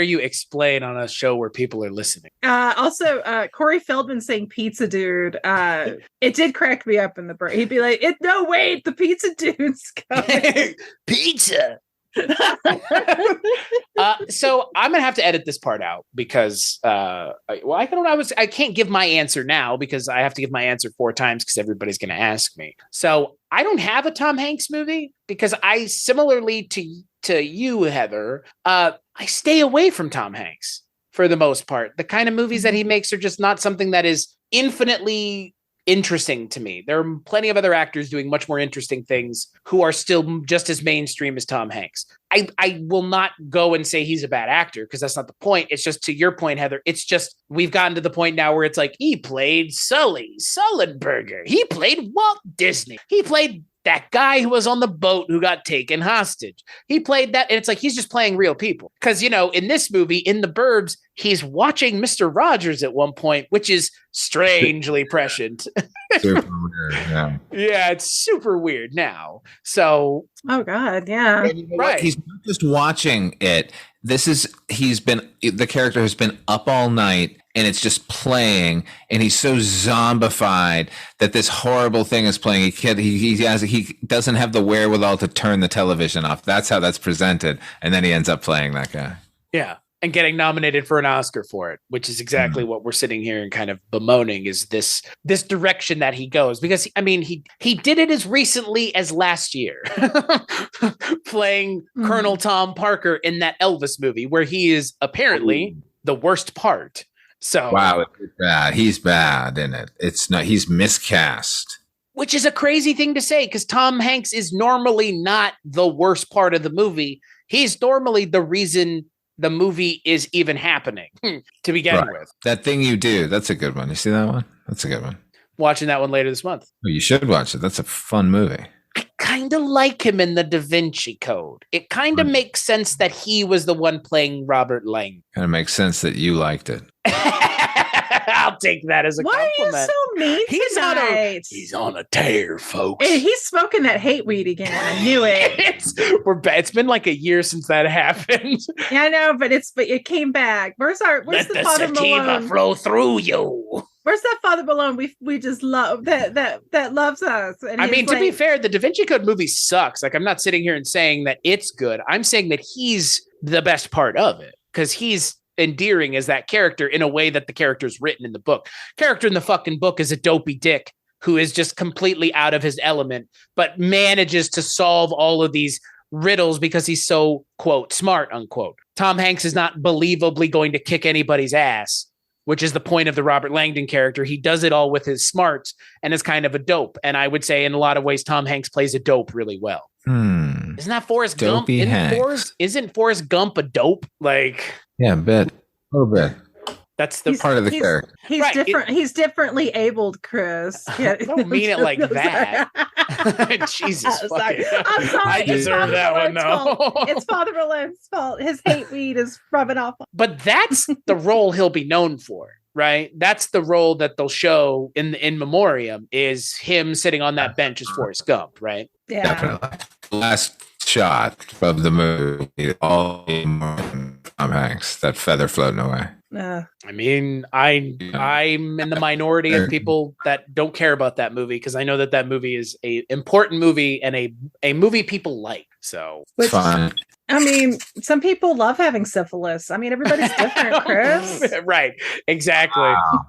you explain on a show where people are listening? Also, Cory Feldman saying pizza dude. It did crack me up in the Burbs. He'd be like, no, wait, the pizza dude's coming. Pizza. So I'm gonna have to edit this part out because I can't give my answer now because I have to give my answer 4 times because everybody's gonna ask me. So I don't have a Tom Hanks movie because I, similarly to you, Heather, I stay away from Tom Hanks for the most part. The kind of movies that he makes are just not something that is infinitely interesting to me. There are plenty of other actors doing much more interesting things who are still just as mainstream as Tom Hanks. I will not go and say he's a bad actor because that's not the point. It's just, to your point, Heather, it's just we've gotten to the point now where it's like, he played Sullenberger. He played Walt Disney. He played that guy who was on the boat who got taken hostage. He played that. And it's like, he's just playing real people. Because, in this movie, in The Burbs, he's watching Mr. Rogers at one point, which is strangely prescient. Super weird, yeah. Yeah, it's super weird now. So. Oh, God. Yeah. Right. He's not just watching it. The character has been up all night and it's just playing, and he's so zombified that this horrible thing is playing. He doesn't have the wherewithal to turn the television off. That's how that's presented. And then he ends up playing that guy. Yeah. And getting nominated for an Oscar for it, which is exactly what we're sitting here and kind of bemoaning, is this direction that he goes. Because, he did it as recently as last year, playing Colonel Tom Parker in that Elvis movie, where he is apparently the worst part. So wow, it's bad. He's bad in it. It's not. He's miscast. Which is a crazy thing to say, because Tom Hanks is normally not the worst part of the movie. He's normally the reason the movie is even happening to begin with. That Thing You Do, that's a good one. You see that one? That's a good one. Watching that one later this month. Oh, you should watch it. That's a fun movie. I kind of like him in the Da Vinci Code. It kind of makes sense that he was the one playing Robert Lang. Kind of makes sense that you liked it. I'll take that as a compliment. Why are you so mean tonight? He's on a tear, folks. Hey, he's smoking that hate weed again. I knew it. It's been like a year since that happened. Yeah, I know, but it came back. Where's Let the the Father sativa Malone flow through you? Where's that Father Malone we just love that loves us? And to be fair, the Da Vinci Code movie sucks. Like, I'm not sitting here and saying that it's good. I'm saying that he's the best part of it because he's endearing as that character in a way that the character's written in the book. Character in the fucking book is a dopey dick who is just completely out of his element, but manages to solve all of these riddles because he's so, quote, smart, unquote. Tom Hanks is not believably going to kick anybody's ass, which is the point of the Robert Langdon character. He does it all with his smarts and is kind of a dope. And I would say in a lot of ways, Tom Hanks plays a dope really well. Isn't that Forrest Gump? Isn't Forrest Gump a dope? Like, yeah, a little bit. That's the part of the character. He's right. different. He's differently abled, Chris. Yeah. I don't mean it like that. Jesus, I'm sorry. I deserve that one, though. It's Father Malone's fault. His hate weed is rubbing off. But that's the role he'll be known for, right? That's the role that they'll show in memoriam, is him sitting on that bench as Forrest Gump, right? Yeah. Definitely. Last shot of the movie, all Tom Hanks. That feather floating away. I mean, I'm in the minority of people that don't care about that movie because I know that movie is a important movie and a movie people like. So it's fine. I mean, some people love having syphilis. I mean, everybody's different, Chris. Right. Exactly. Wow.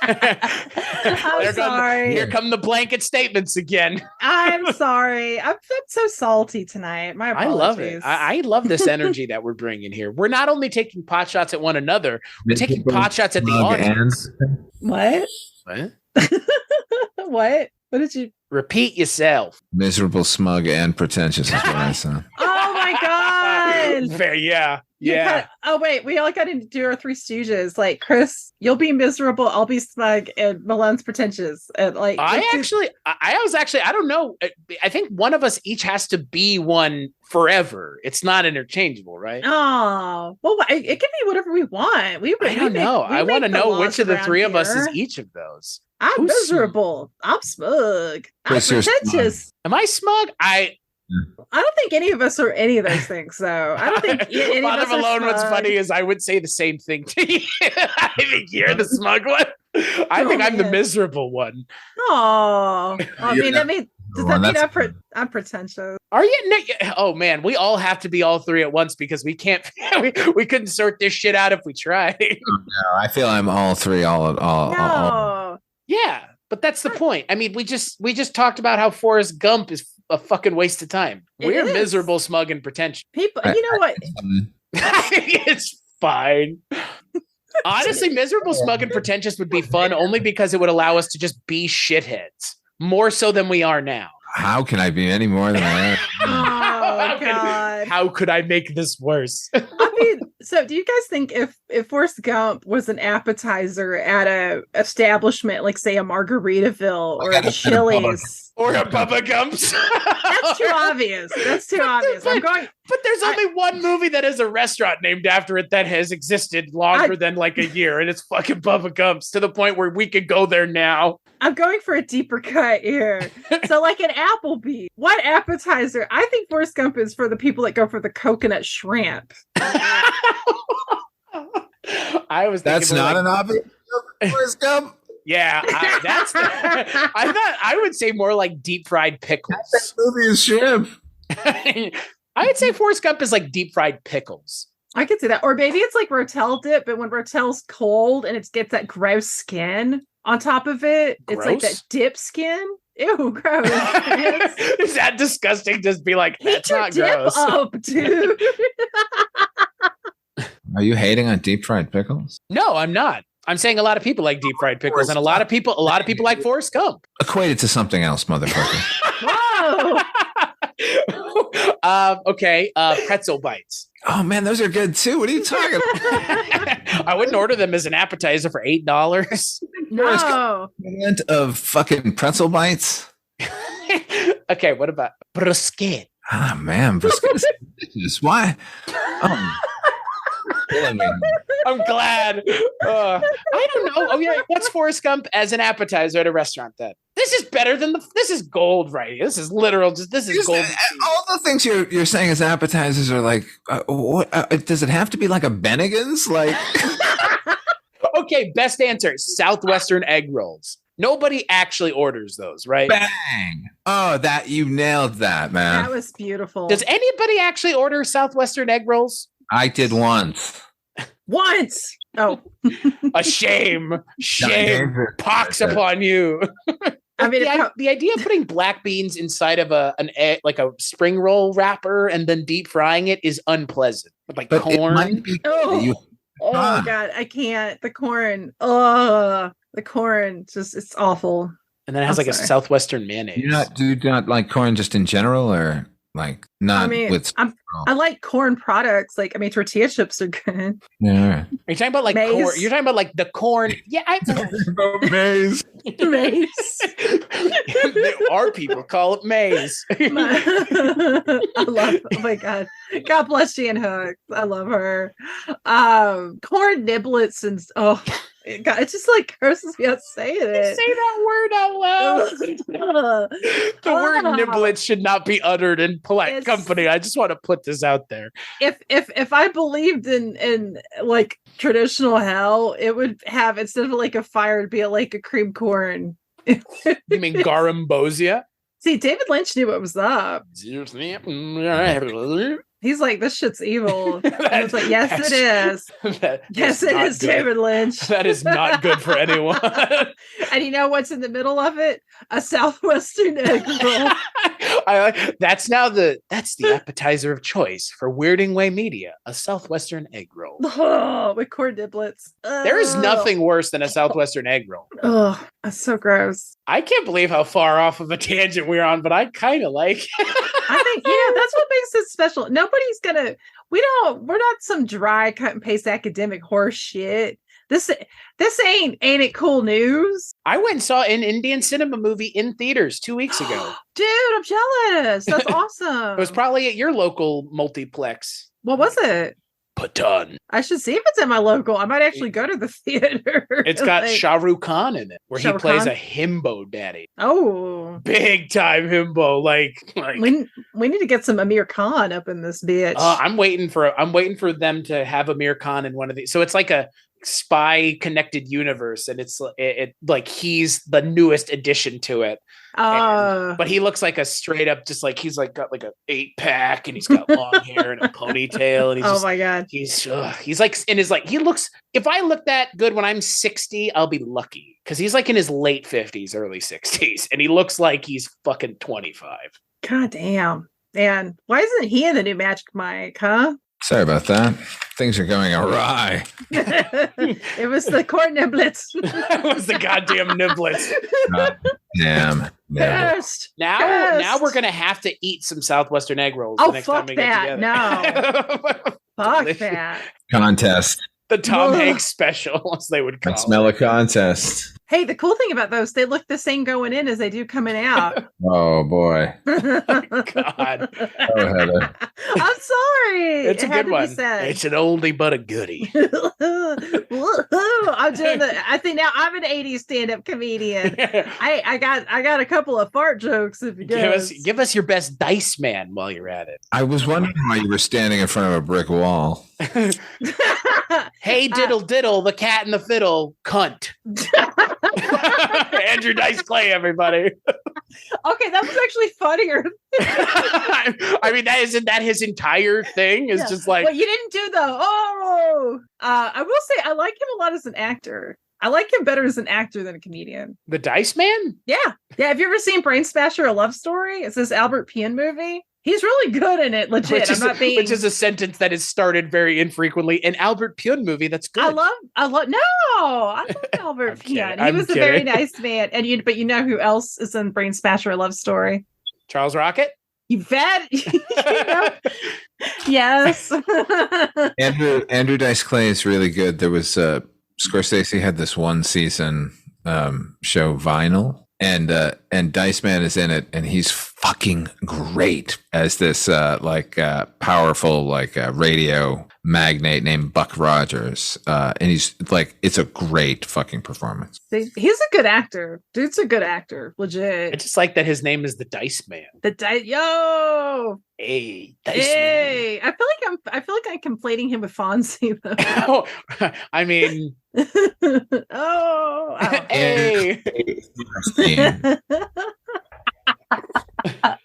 I'm sorry. Here come the blanket statements again. I'm sorry. I'm so salty tonight. My apologies. I love it. I love this energy that we're bringing here. We're not only taking pot shots at one another, we're taking pot shots at the audience. What? What? What did you repeat yourself? Miserable, smug, and pretentious is what I said. Oh my God. Fair, yeah. Yeah. Oh wait, we all got to do our Three Stooges. Like, Chris, you'll be miserable, I'll be smug, and Malone's pretentious. And like, I don't know. I think one of us each has to be one forever. It's not interchangeable, right? Oh, well, it can be whatever we want. I don't know. I want to know which of the three of us is each of those. I'm miserable. I'm smug. I'm pretentious. Am I smug? I don't think any of us are any of those things, though. I don't think any of us are Malone, smug. What's funny is I would say the same thing to you. I think you're the smug one. I think I'm the miserable one. Oh, I mean, does that mean I'm pretentious? Are you? Oh man, we all have to be all three at once because we can't. We couldn't sort this shit out if we tried. No, I feel I'm all three. All. Yeah, but that's the point. I mean, we just talked about how Forrest Gump is a fucking waste of time. We're miserable, smug, and pretentious. People, you know what? It's fine. Honestly, miserable, smug, and pretentious would be fun only because it would allow us to just be shitheads more so than we are now. How can I be any more than I am? Oh God! How could I make this worse? I mean, so do you guys think if Forrest Gump was an appetizer at a establishment like, say, a Margaritaville or a Chili's or a Bubba Gump's? That's too obvious. That's too obvious. But there's only one movie that is a restaurant named after it that has existed longer than like a year, and it's fucking Bubba Gump's, to the point where we could go there now. I'm going for a deeper cut here. So like an Applebee. What appetizer? I think Forrest Gump is for the people that go for the coconut shrimp. That's not an obvious Forrest Gump? Yeah, I would say more like deep fried pickles. That movie is shrimp. I would say Forrest Gump is like deep fried pickles. I could see that. Or maybe it's like Rotel dip, but when Rotel's cold and it gets that gross skin on top of it, gross? It's like that dip skin. Ew, gross. Is that disgusting? Just be like, that's not gross. Dip up, dude. Are you hating on deep fried pickles? No, I'm not. I'm saying a lot of people like deep fried pickles, and a lot of people like Forrest Gump. Equate it to something else, motherfucker. Whoa. Okay, pretzel bites. Oh man, those are good too. What are you talking about? I wouldn't order them as an appetizer for $8. No. Of fucking pretzel bites. Okay, what about brisket? Ah man, brisket is delicious. Why? I'm glad. I don't know. Oh yeah, what's Forrest Gump as an appetizer at a restaurant then? This is better than this is gold, right? This is literal. This is gold. All the things you're saying as appetizers are like, what? Does it have to be like a Bennigan's? Like, okay, best answer: Southwestern egg rolls. Nobody actually orders those, right? Bang! Oh, you nailed that, man. That was beautiful. Does anybody actually order Southwestern egg rolls? I did once. Once. Oh, a shame. Pox upon you. I mean, the idea of putting black beans inside of an egg, like a spring roll wrapper, and then deep frying it is unpleasant. Like but corn. Oh God, I can't. The corn. Oh, the corn. It's awful. And then it has a Southwestern mayonnaise. Do you not like corn just in general, or like not? I mean, I like corn products. Like, I mean, tortilla chips are good. Yeah. Are you talking about like maize? Corn? You're talking about like the corn. Yeah, maize. Maize. Our people call it maize. I love. Oh my God. God bless Jan Hooks. I love her. Corn niblets and God, it just like curses me out saying it. Say that word out loud. The word niblets should not be uttered in polite company. I just want to put this out there. If I believed in like traditional hell, it would have, instead of like a fire, it'd be like a cream corn. You mean Garambosia? See, David Lynch knew what was up. He's like, this shit's evil. And it's like, yes, it is. Yes, it is, good. David Lynch. That is not good for anyone. And you know what's in the middle of it? A Southwestern egg roll. That's the appetizer of choice for Weirding Way Media, a Southwestern egg roll. Oh, with corn niblets. There is nothing worse than a Southwestern egg roll. Oh, that's so gross. I can't believe how far off of a tangent we're on, but I kind of like it. I think, that's what makes it special. We're not some dry cut and paste academic horse shit. This ain't it cool news? I went and saw an Indian cinema movie in theaters 2 weeks ago. Dude, I'm jealous. That's awesome. It was probably at your local multiplex. What was it? Patan. I should see if it's in my local. I might actually go to the theater. It's got Shah Rukh Khan in it, where he plays a himbo daddy. Oh, big time himbo. Like we need to get some Amir Khan up in this bitch. I'm waiting for them to have Amir Khan in one of these. So it's like a spy connected universe, and it's like he's the newest addition to it. But he looks like a straight up, just like he's like got like a 8-pack, and he's got long hair and a ponytail, and he's my god, he's like in his like, he looks, if I look that good when I'm 60, I'll be lucky, because he's like in his late 50s, early 60s, and he looks like he's fucking 25. God damn. And why isn't he in the new Magic Mike, huh? Sorry about that. Things are going awry. It was the corn niblets. It was the goddamn niblets. Damn. Cursed. Now we're gonna have to eat some Southwestern egg rolls the next time we get together. No. Fuck that. Contest. The Tom Hanks special, as they would call it. Smell a contest. Hey, the cool thing about those, they look the same going in as they do coming out. Oh, boy. God. Oh, Heather. I'm sorry. It's a good one. It's an oldie but a goodie. I think now I'm an 80s stand-up comedian. I got a couple of fart jokes if you give us your best dice man while you're at it. I was wondering why you were standing in front of a brick wall. Hey, diddle diddle, the cat and the fiddle, cunt. Andrew Dice Clay, everybody. Okay, that was actually funnier. I mean, isn't that his entire thing? Is just like, well, you didn't do I will say I like him a lot as an actor. I like him better as an actor than a comedian. The Dice Man? Yeah. Have you ever seen Brain Smasher: A Love Story? It's this Albert Pien movie. He's really good in it, legit. Which is a sentence that is started very infrequently. An Albert Pien movie that's good. I love Albert Pien. He was a very nice man. But you know who else is in Brain Smasher: A Love Story? Charles Rocket? You bet. Yes. Andrew Dice Clay is really good. There was Scorsese had this one season show Vinyl. And Dice Man is in it, and he's fucking great as this powerful radio magnate named Buck Rogers. And he's like, it's a great fucking performance. He's a good actor. Dude's a good actor, legit. I just like that his name is the Dice Man. Yo. Hey, Dice Man. I feel like I'm conflating him with Fonzie though. I mean. Hey.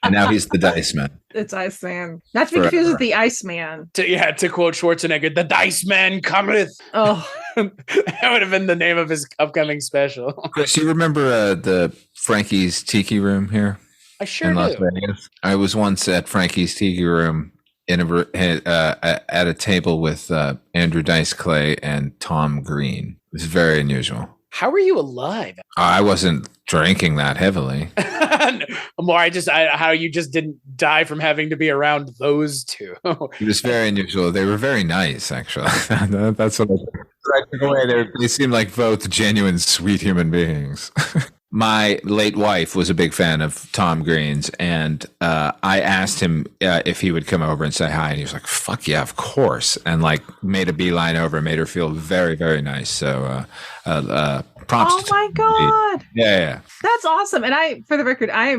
And now he's the Dice Man. It's Iceman. Not to be confused with the Iceman. To quote Schwarzenegger, the Dice Man cometh. Oh. That would have been the name of his upcoming special. Chris, you remember the Frankie's Tiki Room here? I sure in do. Las Vegas? I was once at Frankie's Tiki Room at a table with Andrew Dice Clay and Tom Green. It was very unusual. How are you alive? I wasn't drinking that heavily. How you just didn't die from having to be around those two. It was very unusual. They were very nice, actually. That's what I took away. They seemed like both genuine, sweet human beings. my late wife was a big fan of Tom Green's, and I asked him if he would come over and say hi, and he was like, "Fuck yeah, of course," and like made a beeline over, made her feel very, very nice. So, props. Oh my God! Yeah, that's awesome. And for the record, I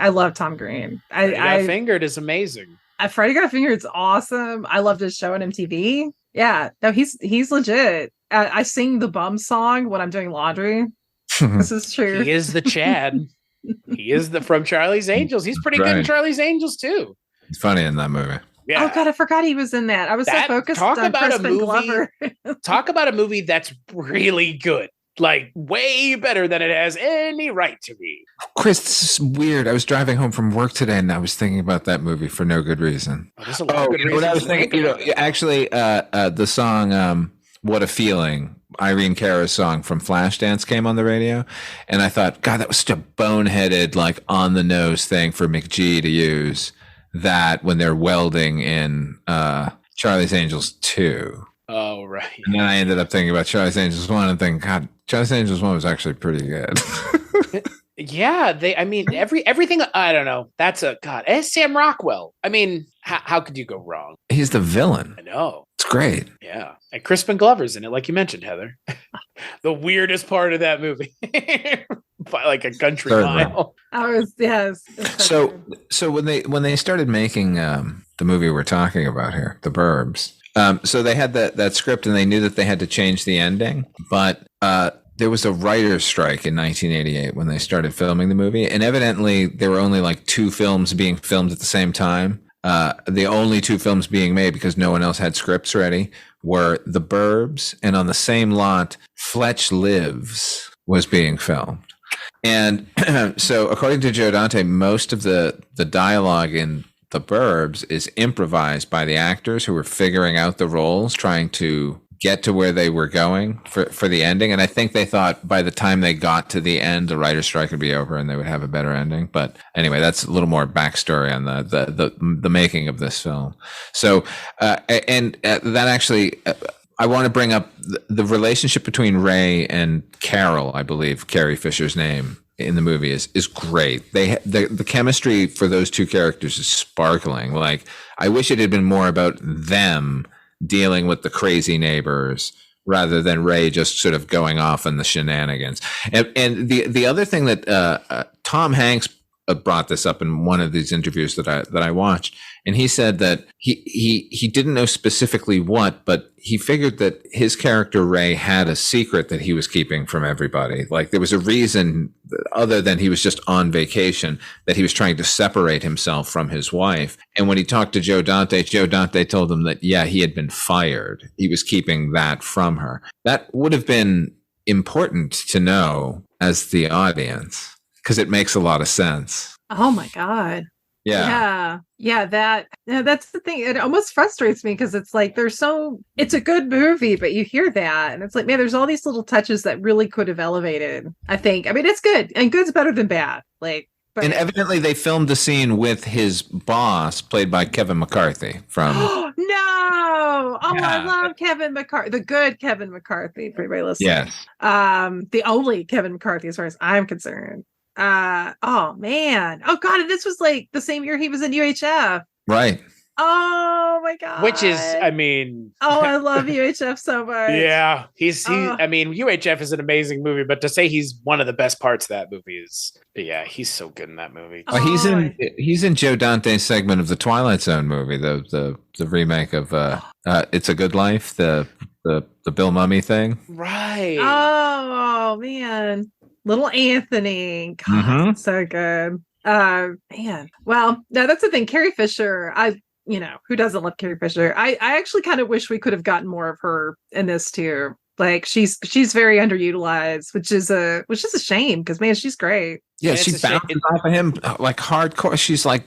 love Tom Green. Freddy Got Fingered is amazing. Freddy Got Fingered's awesome. I loved his show on MTV. Yeah, no, he's legit. I sing the Bum song when I'm doing laundry. This is true. He is the Chad. He is from Charlie's Angels. He's pretty good in Charlie's Angels too. He's funny in that movie. Yeah. Oh God, I forgot he was in that. I was so focused on Crispin Glover. Talk about a movie that's really good. Like way better than it has any right to be. Chris, this is weird. I was driving home from work today and I was thinking about that movie for no good reason. There's a lot of good reasons. What I was thinking, actually, the song "What a Feeling," Irene Cara's song from Flashdance, came on the radio, and I thought, God, that was such a boneheaded, like on the nose thing for McGee to use that when they're welding in Charlie's Angels 2. Oh, right. And then I ended up thinking about Charlie's Angels 1 and thinking, God, Charlie's Angels 1 was actually pretty good. Yeah, everything. I don't know. That's it's Sam Rockwell. I mean, how could you go wrong? He's the villain. I know. It's great. Yeah. And Crispin Glover's in it, like you mentioned, Heather. The weirdest part of that movie. By like a country mile. So when they started making the movie we're talking about here, The Burbs, so they had that script and they knew that they had to change the ending, but there was a writer's strike in 1988 when they started filming the movie, and evidently there were only like 2 films being filmed at the same time. The only 2 films being made, because no one else had scripts ready, were The Burbs, and on the same lot, Fletch Lives was being filmed. And so according to Joe Dante, most of the dialogue in The Burbs is improvised by the actors who were figuring out the roles, trying to get to where they were going for the ending. And I think they thought by the time they got to the end, the writer's strike would be over and they would have a better ending. But anyway, that's a little more backstory on the making of this film. So, that actually, I want to bring up the relationship between Ray and Carol, I believe, Carrie Fisher's name in the movie is great. The chemistry for those 2 characters is sparkling. Like, I wish it had been more about them dealing with the crazy neighbors rather than Ray just sort of going off on the shenanigans. And the other thing that Tom Hanks brought this up in one of these interviews that I watched, and he said that he didn't know specifically what, but he figured that his character Ray had a secret that he was keeping from everybody. Like there was a reason other than he was just on vacation that he was trying to separate himself from his wife. And when he talked to Joe Dante told him that, yeah, he had been fired. He was keeping that from her. That would have been important to know as the audience, because it makes a lot of sense. Oh my God. Yeah. That's the thing. It almost frustrates me because it's like it's a good movie, but you hear that and it's like, man, there's all these little touches that really could have elevated, I think. I mean, it's good, and good's better than bad. And evidently they filmed the scene with his boss, played by Kevin McCarthy from No. Oh, yeah. I love Kevin McCarthy, the good Kevin McCarthy, for everybody listening. Yes. The only Kevin McCarthy as far as I'm concerned. Oh man. Oh God, and this was like the same year he was in UHF. Right. Oh my God. Which is, I mean, I love UHF so much. Yeah. I mean, UHF is an amazing movie, but to say he's one of the best parts of that movie is, yeah, he's so good in that movie. He's in Joe Dante's segment of the Twilight Zone movie, the remake of It's a Good Life, the Bill Mummy thing. Right. Oh man. Little Anthony. God, so good. Man. Well, no, that's the thing. Carrie Fisher, who doesn't love Carrie Fisher? I actually kind of wish we could have gotten more of her in this too. Like she's very underutilized, which is a shame because man, she's great. Yeah, she bounces off of him like hardcore. She's like,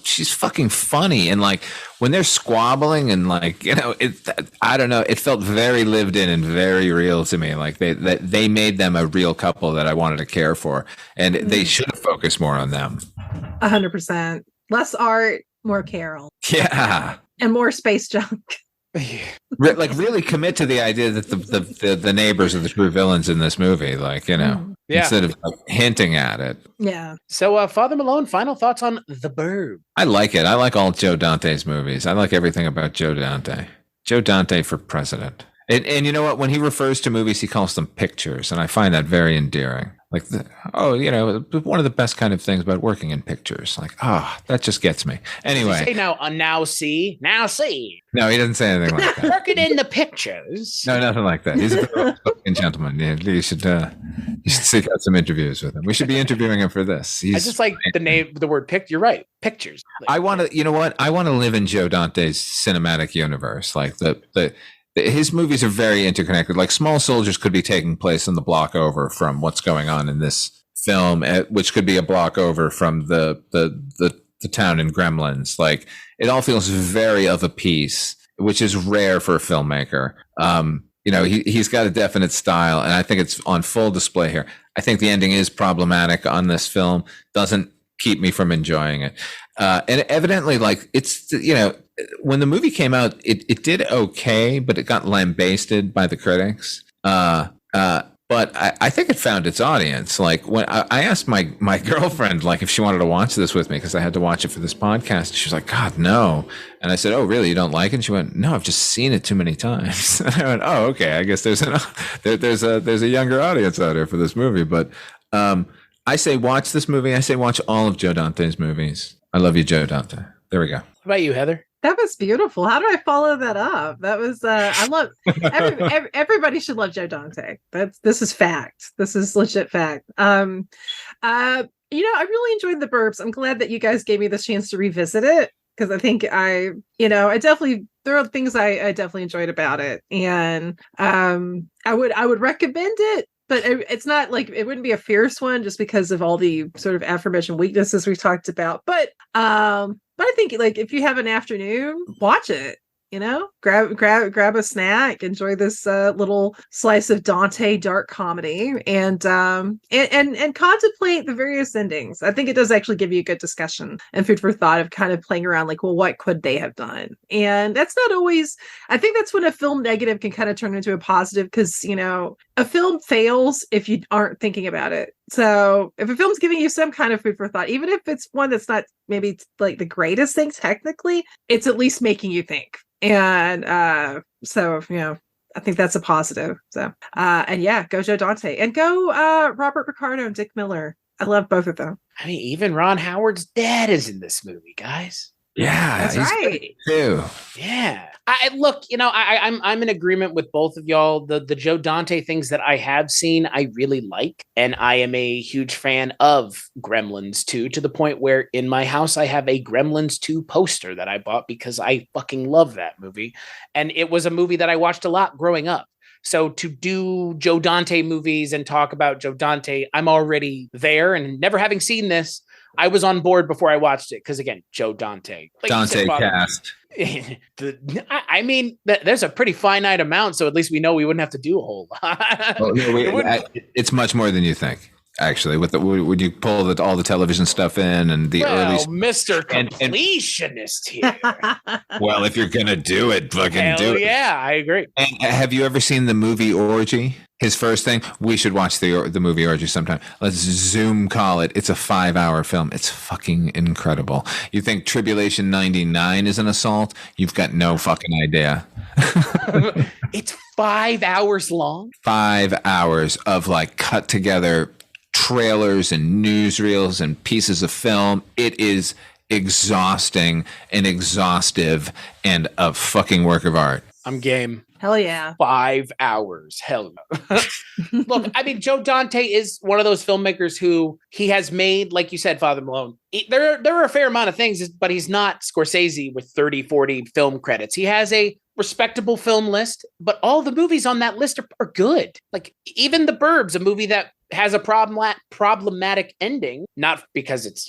she's fucking funny, and like when they're squabbling and like, I don't know, it felt very lived in and very real to me. Like they made them a real couple that I wanted to care for, and they should have focused more on them. 100%. Less art, more Carol. Yeah, and more space junk. Like really commit to the idea that the neighbors are the true villains in this movie. Like, instead of like hinting at it. Yeah. So, Father Malone, final thoughts on The Burb? I like it. I like all Joe Dante's movies. I like everything about Joe Dante. Joe Dante for president. And you know what? When he refers to movies, he calls them pictures, and I find that very endearing. Like, one of the best kind of things about working in pictures. Like, that just gets me. Anyway. Say now see. No, he doesn't say anything like that. Working in the pictures. No, nothing like that. He's a very spoken gentleman. Yeah, you should seek out some interviews with him. We should be interviewing him for this. I just like the word picture. You're right. Pictures. I want to, you know what? I want to live in Joe Dante's cinematic universe. Like his movies are very interconnected. Like Small Soldiers could be taking place in the block over from what's going on in this film, which could be a block over from the town in Gremlins. Like it all feels very of a piece, which is rare for a filmmaker. He's got a definite style, and I think it's on full display here. I think the ending is problematic on this film. Doesn't keep me from enjoying it. And evidently, like it's, when the movie came out, it did okay, but it got lambasted by the critics. But I think it found its audience. Like when I asked my girlfriend, like if she wanted to watch this with me, because I had to watch it for this podcast. She was like, God, no. And I said, oh, really? You don't like it? And she went, no, I've just seen it too many times. And I went, oh, okay. I guess there's a younger audience out there for this movie. But I say watch this movie. I say watch all of Joe Dante's movies. I love you, Joe Dante. There we go. What about you, Heather? That was beautiful. How do I follow that up? That was I love everybody should love Joe Dante. This is fact. This is legit fact. I really enjoyed The Burbs. I'm glad that you guys gave me this chance to revisit it, because I think I definitely, there are things I definitely enjoyed about it, and I would recommend it. But it's not like, it wouldn't be a fierce one just because of all the sort of aforementioned weaknesses we talked about. But I think, like, if you have an afternoon, watch it. Grab a snack, enjoy this little slice of Dante dark comedy, and contemplate the various endings. I think it does actually give you a good discussion and food for thought of kind of playing around, like, well, what could they have done? And that's not always. I think that's when a film negative can kind of turn into a positive, because a film fails if you aren't thinking about it. So if a film's giving you some kind of food for thought, even if it's one that's not maybe like the greatest thing technically, it's at least making you think. And so I think that's a positive. So go Joe Dante, and go Robert Ricardo and Dick Miller. I love both of them. I mean, even Ron Howard's dad is in this movie, guys. Yeah, that's right. Too. Yeah. I'm in agreement with both of y'all. The Joe Dante things that I have seen, I really like. And I am a huge fan of Gremlins 2, to the point where in my house, I have a Gremlins 2 poster that I bought because I fucking love that movie. And it was a movie that I watched a lot growing up. So to do Joe Dante movies and talk about Joe Dante, I'm already there. And never having seen this, I was on board before I watched it, because again, Joe Dante. Like Dante cast. I mean, there's a pretty finite amount, so at least we know we wouldn't have to do a whole lot. Well, it's much more than you think. Actually, when you pull all the television stuff in and the early, Mr. Completionist here. Well, if you're gonna do it, fucking do it. Yeah, I agree. And have you ever seen the movie Orgy? His first thing. We should watch the movie Orgy sometime. Let's Zoom call it. It's a 5-hour film. It's fucking incredible. You think Tribulation 99 is an assault? You've got no fucking idea. It's 5 hours long. 5 hours of like cut together trailers and newsreels and pieces of film. It is exhausting and exhaustive and a fucking work of art. I'm game. Hell yeah. 5 hours. Hell no. Look, I mean, Joe Dante is one of those filmmakers who he has made, like you said, Father Malone. There are a fair amount of things, but he's not Scorsese with 30, 40 film credits. He has a respectable film list, but all the movies on that list are good. Like even The Burbs, a movie that has a problematic ending, not because it's,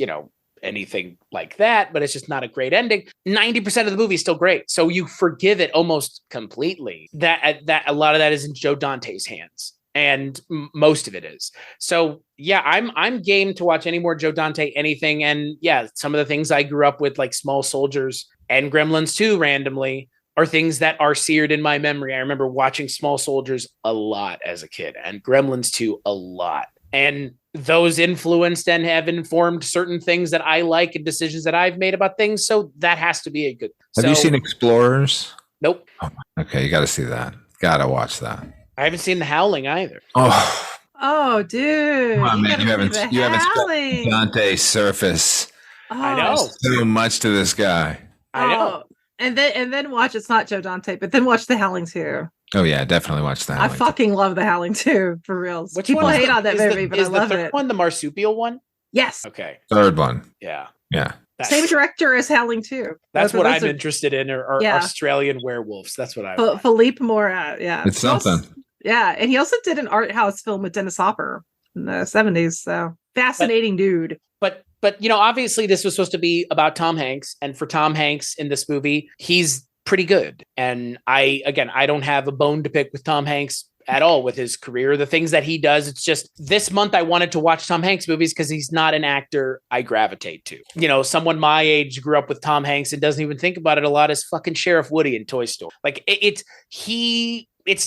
anything like that, but it's just not a great ending. 90% of the movie is still great. So you forgive it almost completely. That a lot of that is in Joe Dante's hands. And most of it is. So yeah, I'm game to watch any more Joe Dante, anything. And yeah, some of the things I grew up with, like Small Soldiers and Gremlins 2 randomly, are things that are seared in my memory. I remember watching Small Soldiers a lot as a kid and Gremlins 2 a lot And those influenced and have informed certain things that I like and decisions that I've made about things. So that has to be a good. Have you seen Explorers? Nope. Oh, okay, you got to see that. Got to watch that. I haven't seen The Howling either. Oh, dude! Come on, man, you haven't seen Dante surface. I know so much to this guy. I know. And then watch. It's not Joe Dante, but then watch The Howling 2. Oh yeah, definitely watch that. I fucking love The Howling 2 for real. Which people hate on that movie, but I love it. Is the third one the marsupial one? Yes. Okay. Third one. Yeah. Same director as Howling 2. That's what I'm interested in, or Australian werewolves. That's what I. Philippe Morat. Yeah, it's something. And he also did an art house film with Dennis Hopper in the 70s. So fascinating dude. But obviously this was supposed to be about Tom Hanks, and for Tom Hanks in this movie, he's pretty good. And I don't have a bone to pick with Tom Hanks at all with his career, the things that he does. It's just this month I wanted to watch Tom Hanks movies because he's not an actor I gravitate to. Someone my age grew up with Tom Hanks and doesn't even think about it a lot as fucking Sheriff Woody in Toy Story. Like it's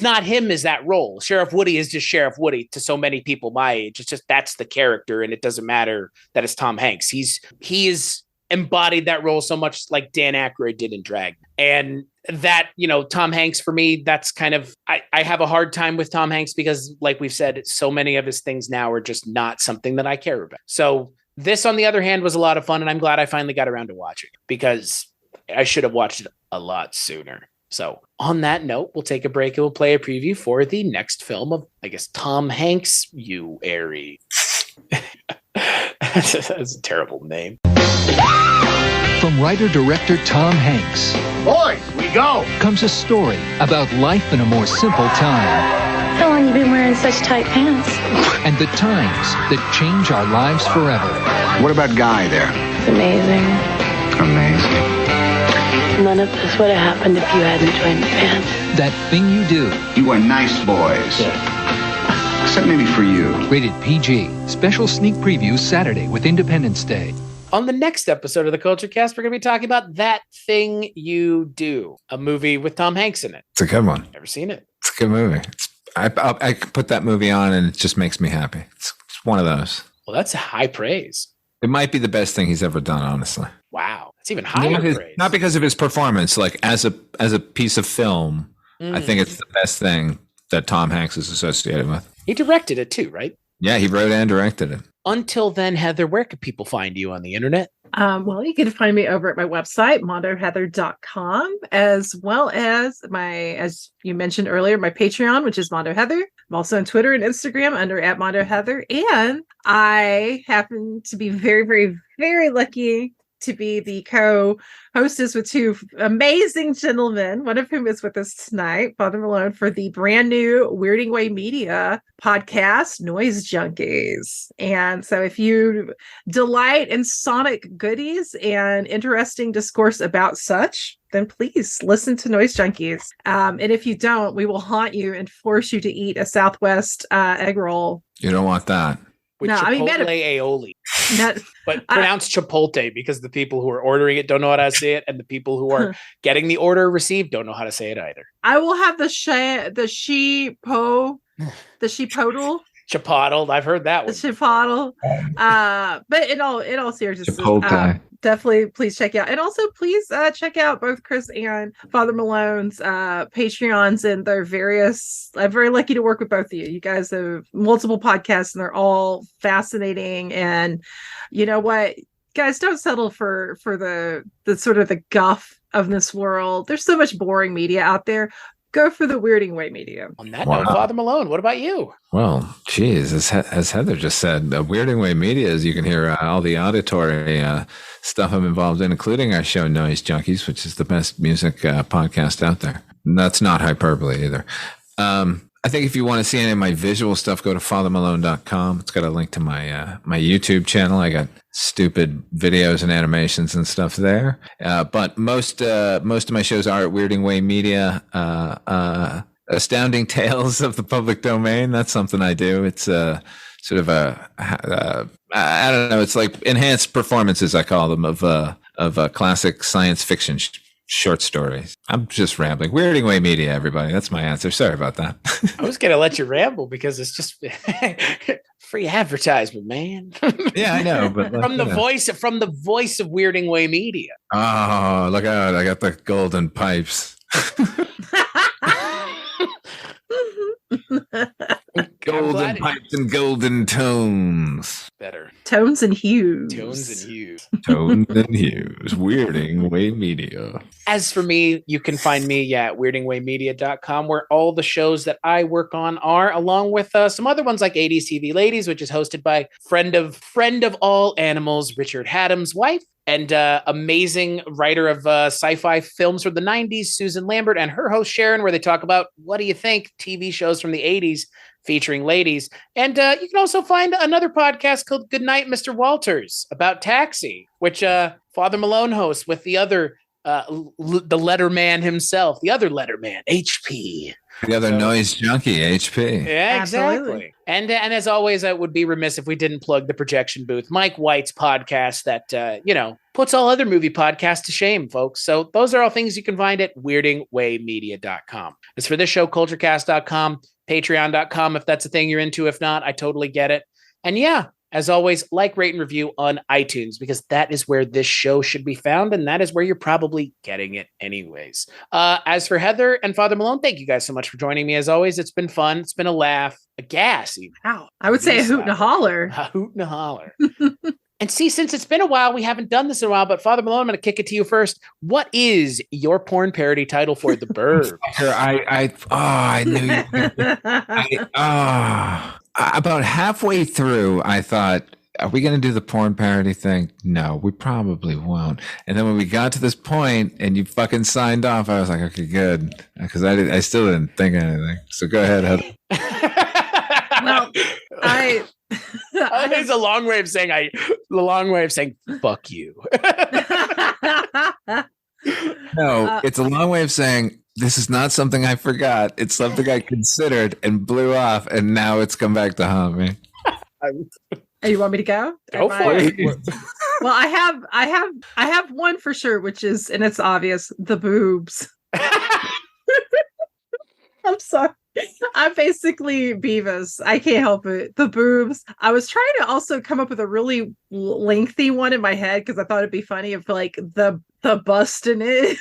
not him as that role. Sheriff Woody is just Sheriff Woody to so many people my age. It's just that's the character, and it doesn't matter that it's Tom Hanks. He is embodied that role so much like Dan Aykroyd did in Drag. And that, Tom Hanks for me, that's kind of, I have a hard time with Tom Hanks because like we've said, so many of his things now are just not something that I care about. So this, on the other hand, was a lot of fun, and I'm glad I finally got around to watching it because I should have watched it a lot sooner. So on that note, we'll take a break and we'll play a preview for the next film of, I guess, Tom Hanksuary. That's a terrible name. From writer-director Tom Hanks. Boys, we go! Comes a story about life in a more simple time. How long you been wearing such tight pants? And the times that change our lives forever. What about Guy there? It's amazing. Amazing. None of this would have happened if you hadn't joined the band. That thing you do. You are nice boys. Except maybe for you. Rated PG. Special sneak preview Saturday with Independence Day. On the next episode of the Culture Cast, we're going to be talking about That Thing You Do, a movie with Tom Hanks in it. It's a good one. Never seen it. It's a good movie. I put that movie on and it just makes me happy. It's one of those. Well, that's high praise. It might be the best thing he's ever done, honestly. Wow. That's even higher praise. Not because of his performance, like as a piece of film, I think it's the best thing that Tom Hanks is associated with. He directed it too, right? Yeah, he wrote and directed it. Until then, Heather, where can people find you on the internet? Well, you can find me over at my website, mondoheather.com, as well as as you mentioned earlier, my Patreon, which is Mondo Heather. I'm also on Twitter and Instagram under @MondoHeather. And I happen to be very, very, very lucky to be the co-hostess with two amazing gentlemen, one of whom is with us tonight, Father Malone, for the brand new Weirding Way Media podcast, Noise Junkies. And so if you delight in sonic goodies and interesting discourse about such, then please listen to Noise Junkies. And if you don't, we will haunt you and force you to eat a Southwest egg roll. You don't want that. With Chipotle aioli. But pronounced Chipotle because the people who are ordering it don't know how to say it, and the people who are getting the order received don't know how to say it either. I will have the sheepotle. Chipotle. I've heard that one. The chipotle. But in all seriousness, definitely please check out. And also please check out both Chris and Father Malone's Patreons and their various. I'm very lucky to work with both of you. You guys have multiple podcasts and they're all fascinating. And you know what? Guys, don't settle for the sort of the guff of this world. There's so much boring media out there. Go for the Weirding Way Media. On that note, Father Malone, what about you? Well, geez, as Heather just said, Weirding Way Media is you can hear all the auditory stuff I'm involved in, including our show Noise Junkies, which is the best music podcast out there. And that's not hyperbole either. I think if you want to see any of my visual stuff, go to fathermalone.com. It's got a link to my my YouTube channel. I got stupid videos and animations and stuff there. But most of my shows are at Weirding Way Media. Astounding Tales of the Public Domain. That's something I do. It's sort of I don't know. It's like enhanced performances, I call them, of classic science fiction short stories. I'm just rambling. Weirding Way Media, everybody. That's my answer. Sorry about that. I was going to let you ramble because it's just free advertisement, man. Yeah, I know, but from the voice of Weirding Way Media. Oh, look out! I got the golden pipes. Golden pipes and golden tones. Better. Tones and hues. Tones and hues. Tones and hues. Weirding Way Media. As for me, you can find me at weirdingwaymedia.com, where all the shows that I work on are, along with some other ones like 80s TV Ladies, which is hosted by friend of all animals, Richard Haddam's wife, and amazing writer of sci-fi films from the 90s, Susan Lambert, and her host, Sharon, where they talk about, what do you think, TV shows from the 80s featuring ladies. And you can also find another podcast called Goodnight, Mr. Walters, about Taxi, which Father Malone hosts with the other, the letterman himself, the other letterman, HP. The other noise junkie, HP. Yeah, exactly. Absolutely. And as always, I would be remiss if we didn't plug the Projection Booth, Mike White's podcast that, puts all other movie podcasts to shame, folks. So those are all things you can find at weirdingwaymedia.com. As for this show, culturecast.com, patreon.com, if that's a thing you're into. If not, I totally get it. And yeah, as always, like, rate, and review on iTunes, because that is where this show should be found, and that is where you're probably getting it anyways. As for Heather and Father Malone, thank you guys so much for joining me. As always, it's been fun. It's been a laugh, a gas even. Wow. I would say a hoot and a holler. A hoot and a holler. And see, since it's been a while, we haven't done this in a while, but Father Malone, I'm going to kick it to you first. What is your porn parody title for The Burbs? I knew you. About halfway through, I thought, are we going to do the porn parody thing? No, we probably won't. And then when we got to this point and you fucking signed off, I was like, okay, good. Because I still didn't think of anything. So go ahead, Heather. Well, It's a long way of saying fuck you. No, it's a long way of saying this is not something I forgot. It's something I considered and blew off, and now it's come back to haunt me. You want me to go? Go for it. Well, I have one for sure, which is, and it's obvious, the boobs. I'm sorry. I'm basically Beavis. I can't help it. The boobs. I was trying to also come up with a really lengthy one in my head because I thought it'd be funny if like the bust in it.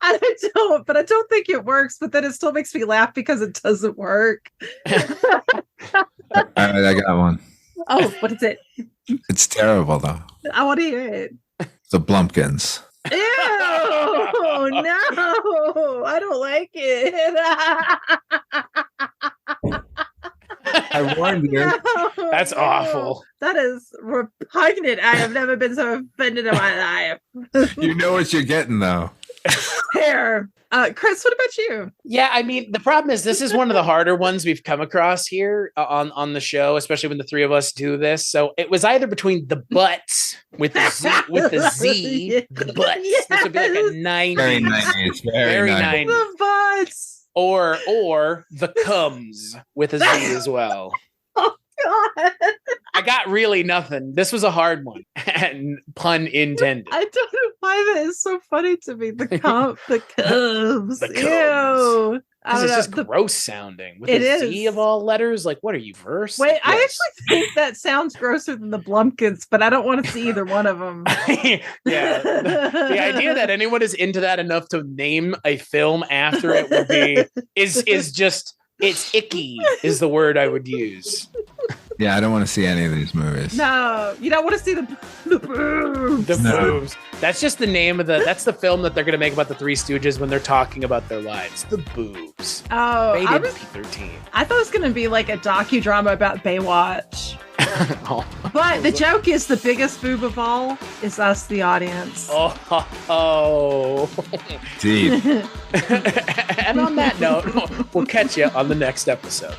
I don't think it works, but then it still makes me laugh because it doesn't work. All right, I got one. Oh, what is it? It's terrible though. I want to hear it. The Blumpkins. Ew, no, I don't like it. I warned you. No, That's awful. That is repugnant. I have never been so offended in my life. You know what you're getting though. Here. Chris, what about you? Yeah, I mean, the problem is this is one of the harder ones we've come across here on the show, especially when the three of us do this. So it was either between the butts with the Z, the butts. Yes. This would be like a 90s. Very 90s. Very 90s. 90s. The butts. Or the cums with a Z as well. Oh, God. I got really nothing. This was a hard one, and pun intended. I don't know why that is so funny to me. The cubs. The cums. Ew. Because it's just gross sounding. With a Z of all letters, like, what are you, verse? Wait, like, I yes. actually think that sounds grosser than the Blumpkins, but I don't want to see either one of them. Yeah. The idea that anyone is into that enough to name a film after it would be is just, it's icky is the word I would use. Yeah, I don't want to see any of these movies. No, you don't want to see the boobs. The boobs. That's just the name of that's the film that they're going to make about the Three Stooges when they're talking about their lives. The boobs. Oh, Rated P13. I thought it was going to be like a docudrama about Baywatch. But the joke is the biggest boob of all is us, the audience. Oh. Deep. And on that note, we'll catch you on the next episode.